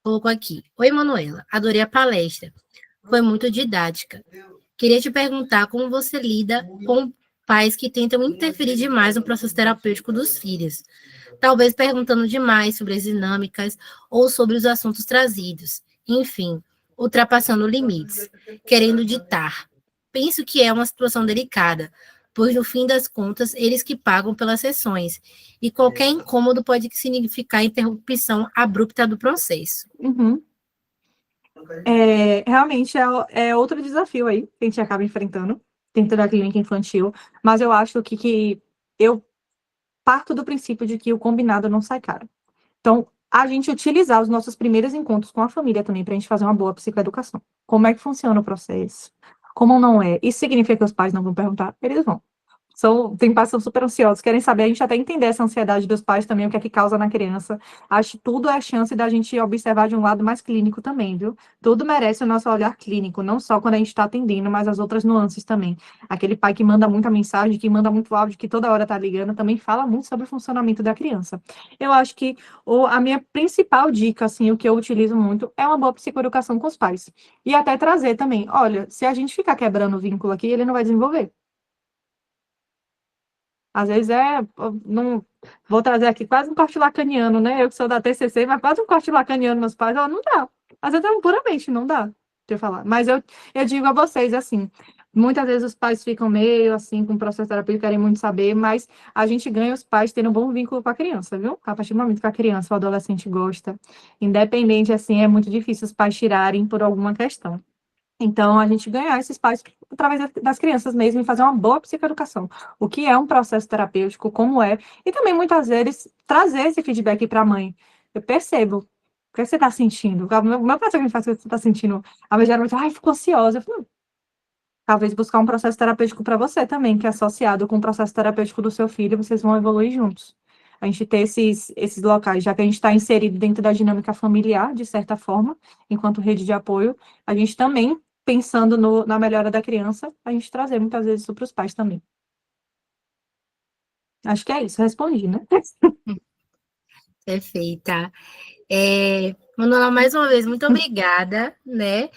colocou aqui. Oi, Manuela, adorei a palestra. Foi muito didática. Queria te perguntar como você lida com pais que tentam interferir demais no processo terapêutico dos filhos. Talvez perguntando demais sobre as dinâmicas ou sobre os assuntos trazidos. Enfim, ultrapassando limites, querendo ditar. Penso que é uma situação delicada, pois no fim das contas, eles que pagam pelas sessões, e qualquer incômodo pode significar interrupção abrupta do processo. Realmente é outro desafio aí que a gente acaba enfrentando dentro da clínica infantil, mas eu acho que eu parto do princípio de que o combinado não sai caro. Então, a gente utilizar os nossos primeiros encontros com a família também para a gente fazer uma boa psicoeducação. Como é que funciona o processo? Como não é? Isso significa que os pais não vão perguntar? Eles vão. Tem pais que são super ansiosos, querem saber, a gente até entender essa ansiedade dos pais também, o que é que causa na criança. Acho que tudo é chance da gente observar de um lado mais clínico também, viu? Tudo merece o nosso olhar clínico, não só quando a gente está atendendo, mas as outras nuances também. Aquele pai que manda muita mensagem, que manda muito áudio, que toda hora tá ligando, também fala muito sobre o funcionamento da criança. Eu acho que a minha principal dica, assim, o que eu utilizo muito, é uma boa psicoeducação com os pais. E até trazer também, olha, se a gente ficar quebrando o vínculo aqui, ele não vai desenvolver. Às vezes não vou trazer aqui quase um corte lacaniano, né? Eu que sou da TCC, mas quase um corte lacaniano meus pais, não dá. Às vezes puramente não dá. eu falar. Mas eu digo a vocês, assim, muitas vezes os pais ficam meio, assim, com o processo terapêutico, querem muito saber, mas a gente ganha os pais tendo um bom vínculo com a criança, viu? A partir do momento que a criança ou o adolescente gosta, independente, assim, é muito difícil os pais tirarem por alguma questão. Então, a gente ganhar esses pais através das crianças mesmo e fazer uma boa psicoeducação. O que é um processo terapêutico, como é, e também, muitas vezes, trazer esse feedback para a mãe. Eu percebo. O que você está sentindo? O meu paciente me faz o que você está sentindo. A mãe geralmente, ai, fico ansiosa. Eu falo, "Não." Talvez buscar um processo terapêutico para você também, que é associado com o processo terapêutico do seu filho, vocês vão evoluir juntos. A gente ter esses locais, já que a gente está inserido dentro da dinâmica familiar, de certa forma, enquanto rede de apoio, a gente também, pensando na melhora da criança, a gente trazer muitas vezes isso para os pais também. Acho que é isso, respondi, né? Perfeita. Manuela, mais uma vez, muito obrigada, né,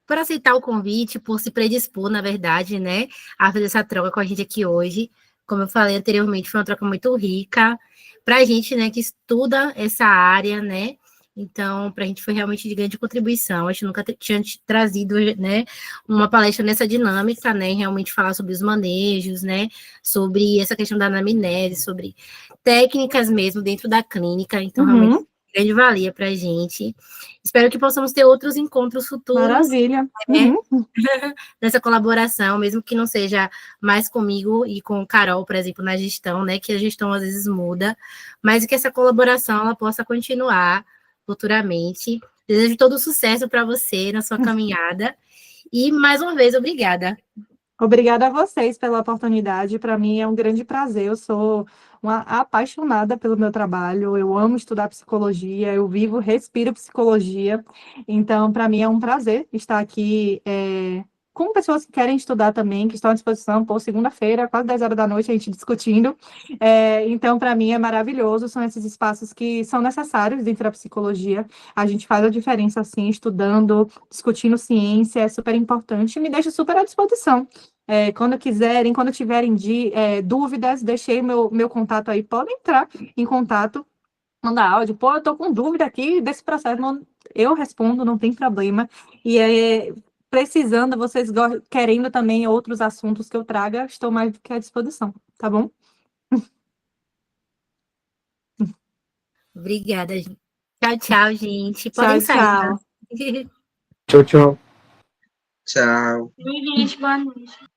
por aceitar o convite, por se predispor, na verdade, né, a fazer essa troca com a gente aqui hoje. Como eu falei anteriormente, foi uma troca muito rica para a gente, né, que estuda essa área, né, então, para a gente foi realmente de grande contribuição. A gente nunca tinha trazido, né, uma palestra nessa dinâmica, né, realmente falar sobre os manejos, né, sobre essa questão da anamnese, sobre técnicas mesmo dentro da clínica, então realmente grande valia para a gente. Espero que possamos ter outros encontros futuros. Maravilha. Né? Nessa colaboração, mesmo que não seja mais comigo e com Carol, por exemplo, na gestão, né? Que a gestão às vezes muda, mas que essa colaboração ela possa continuar futuramente. Desejo todo sucesso para você na sua caminhada. E mais uma vez, obrigada. Obrigada a vocês pela oportunidade. Para mim é um grande prazer. Eu sou uma apaixonada pelo meu trabalho. Eu amo estudar psicologia. Eu vivo, respiro psicologia. Então, para mim é um prazer estar aqui com pessoas que querem estudar também, que estão à disposição. Pô, segunda-feira, quase 10 horas da noite, a gente discutindo. Então, para mim é maravilhoso. São esses espaços que são necessários dentro da psicologia. A gente faz a diferença, assim, estudando, discutindo ciência. É super importante. Me deixa super à disposição. Quando quiserem, quando tiverem dúvidas, deixei meu contato aí, podem entrar em contato, mandar áudio. Pô, eu tô com dúvida aqui desse processo, eu respondo, não tem problema. E precisando, vocês querendo também outros assuntos que eu traga, estou mais do que à disposição, tá bom? Obrigada, gente. Tchau, tchau, gente. Podem Tchau, sair. tchau. Tchau, tchau. Tchau. Oi, gente, boa noite.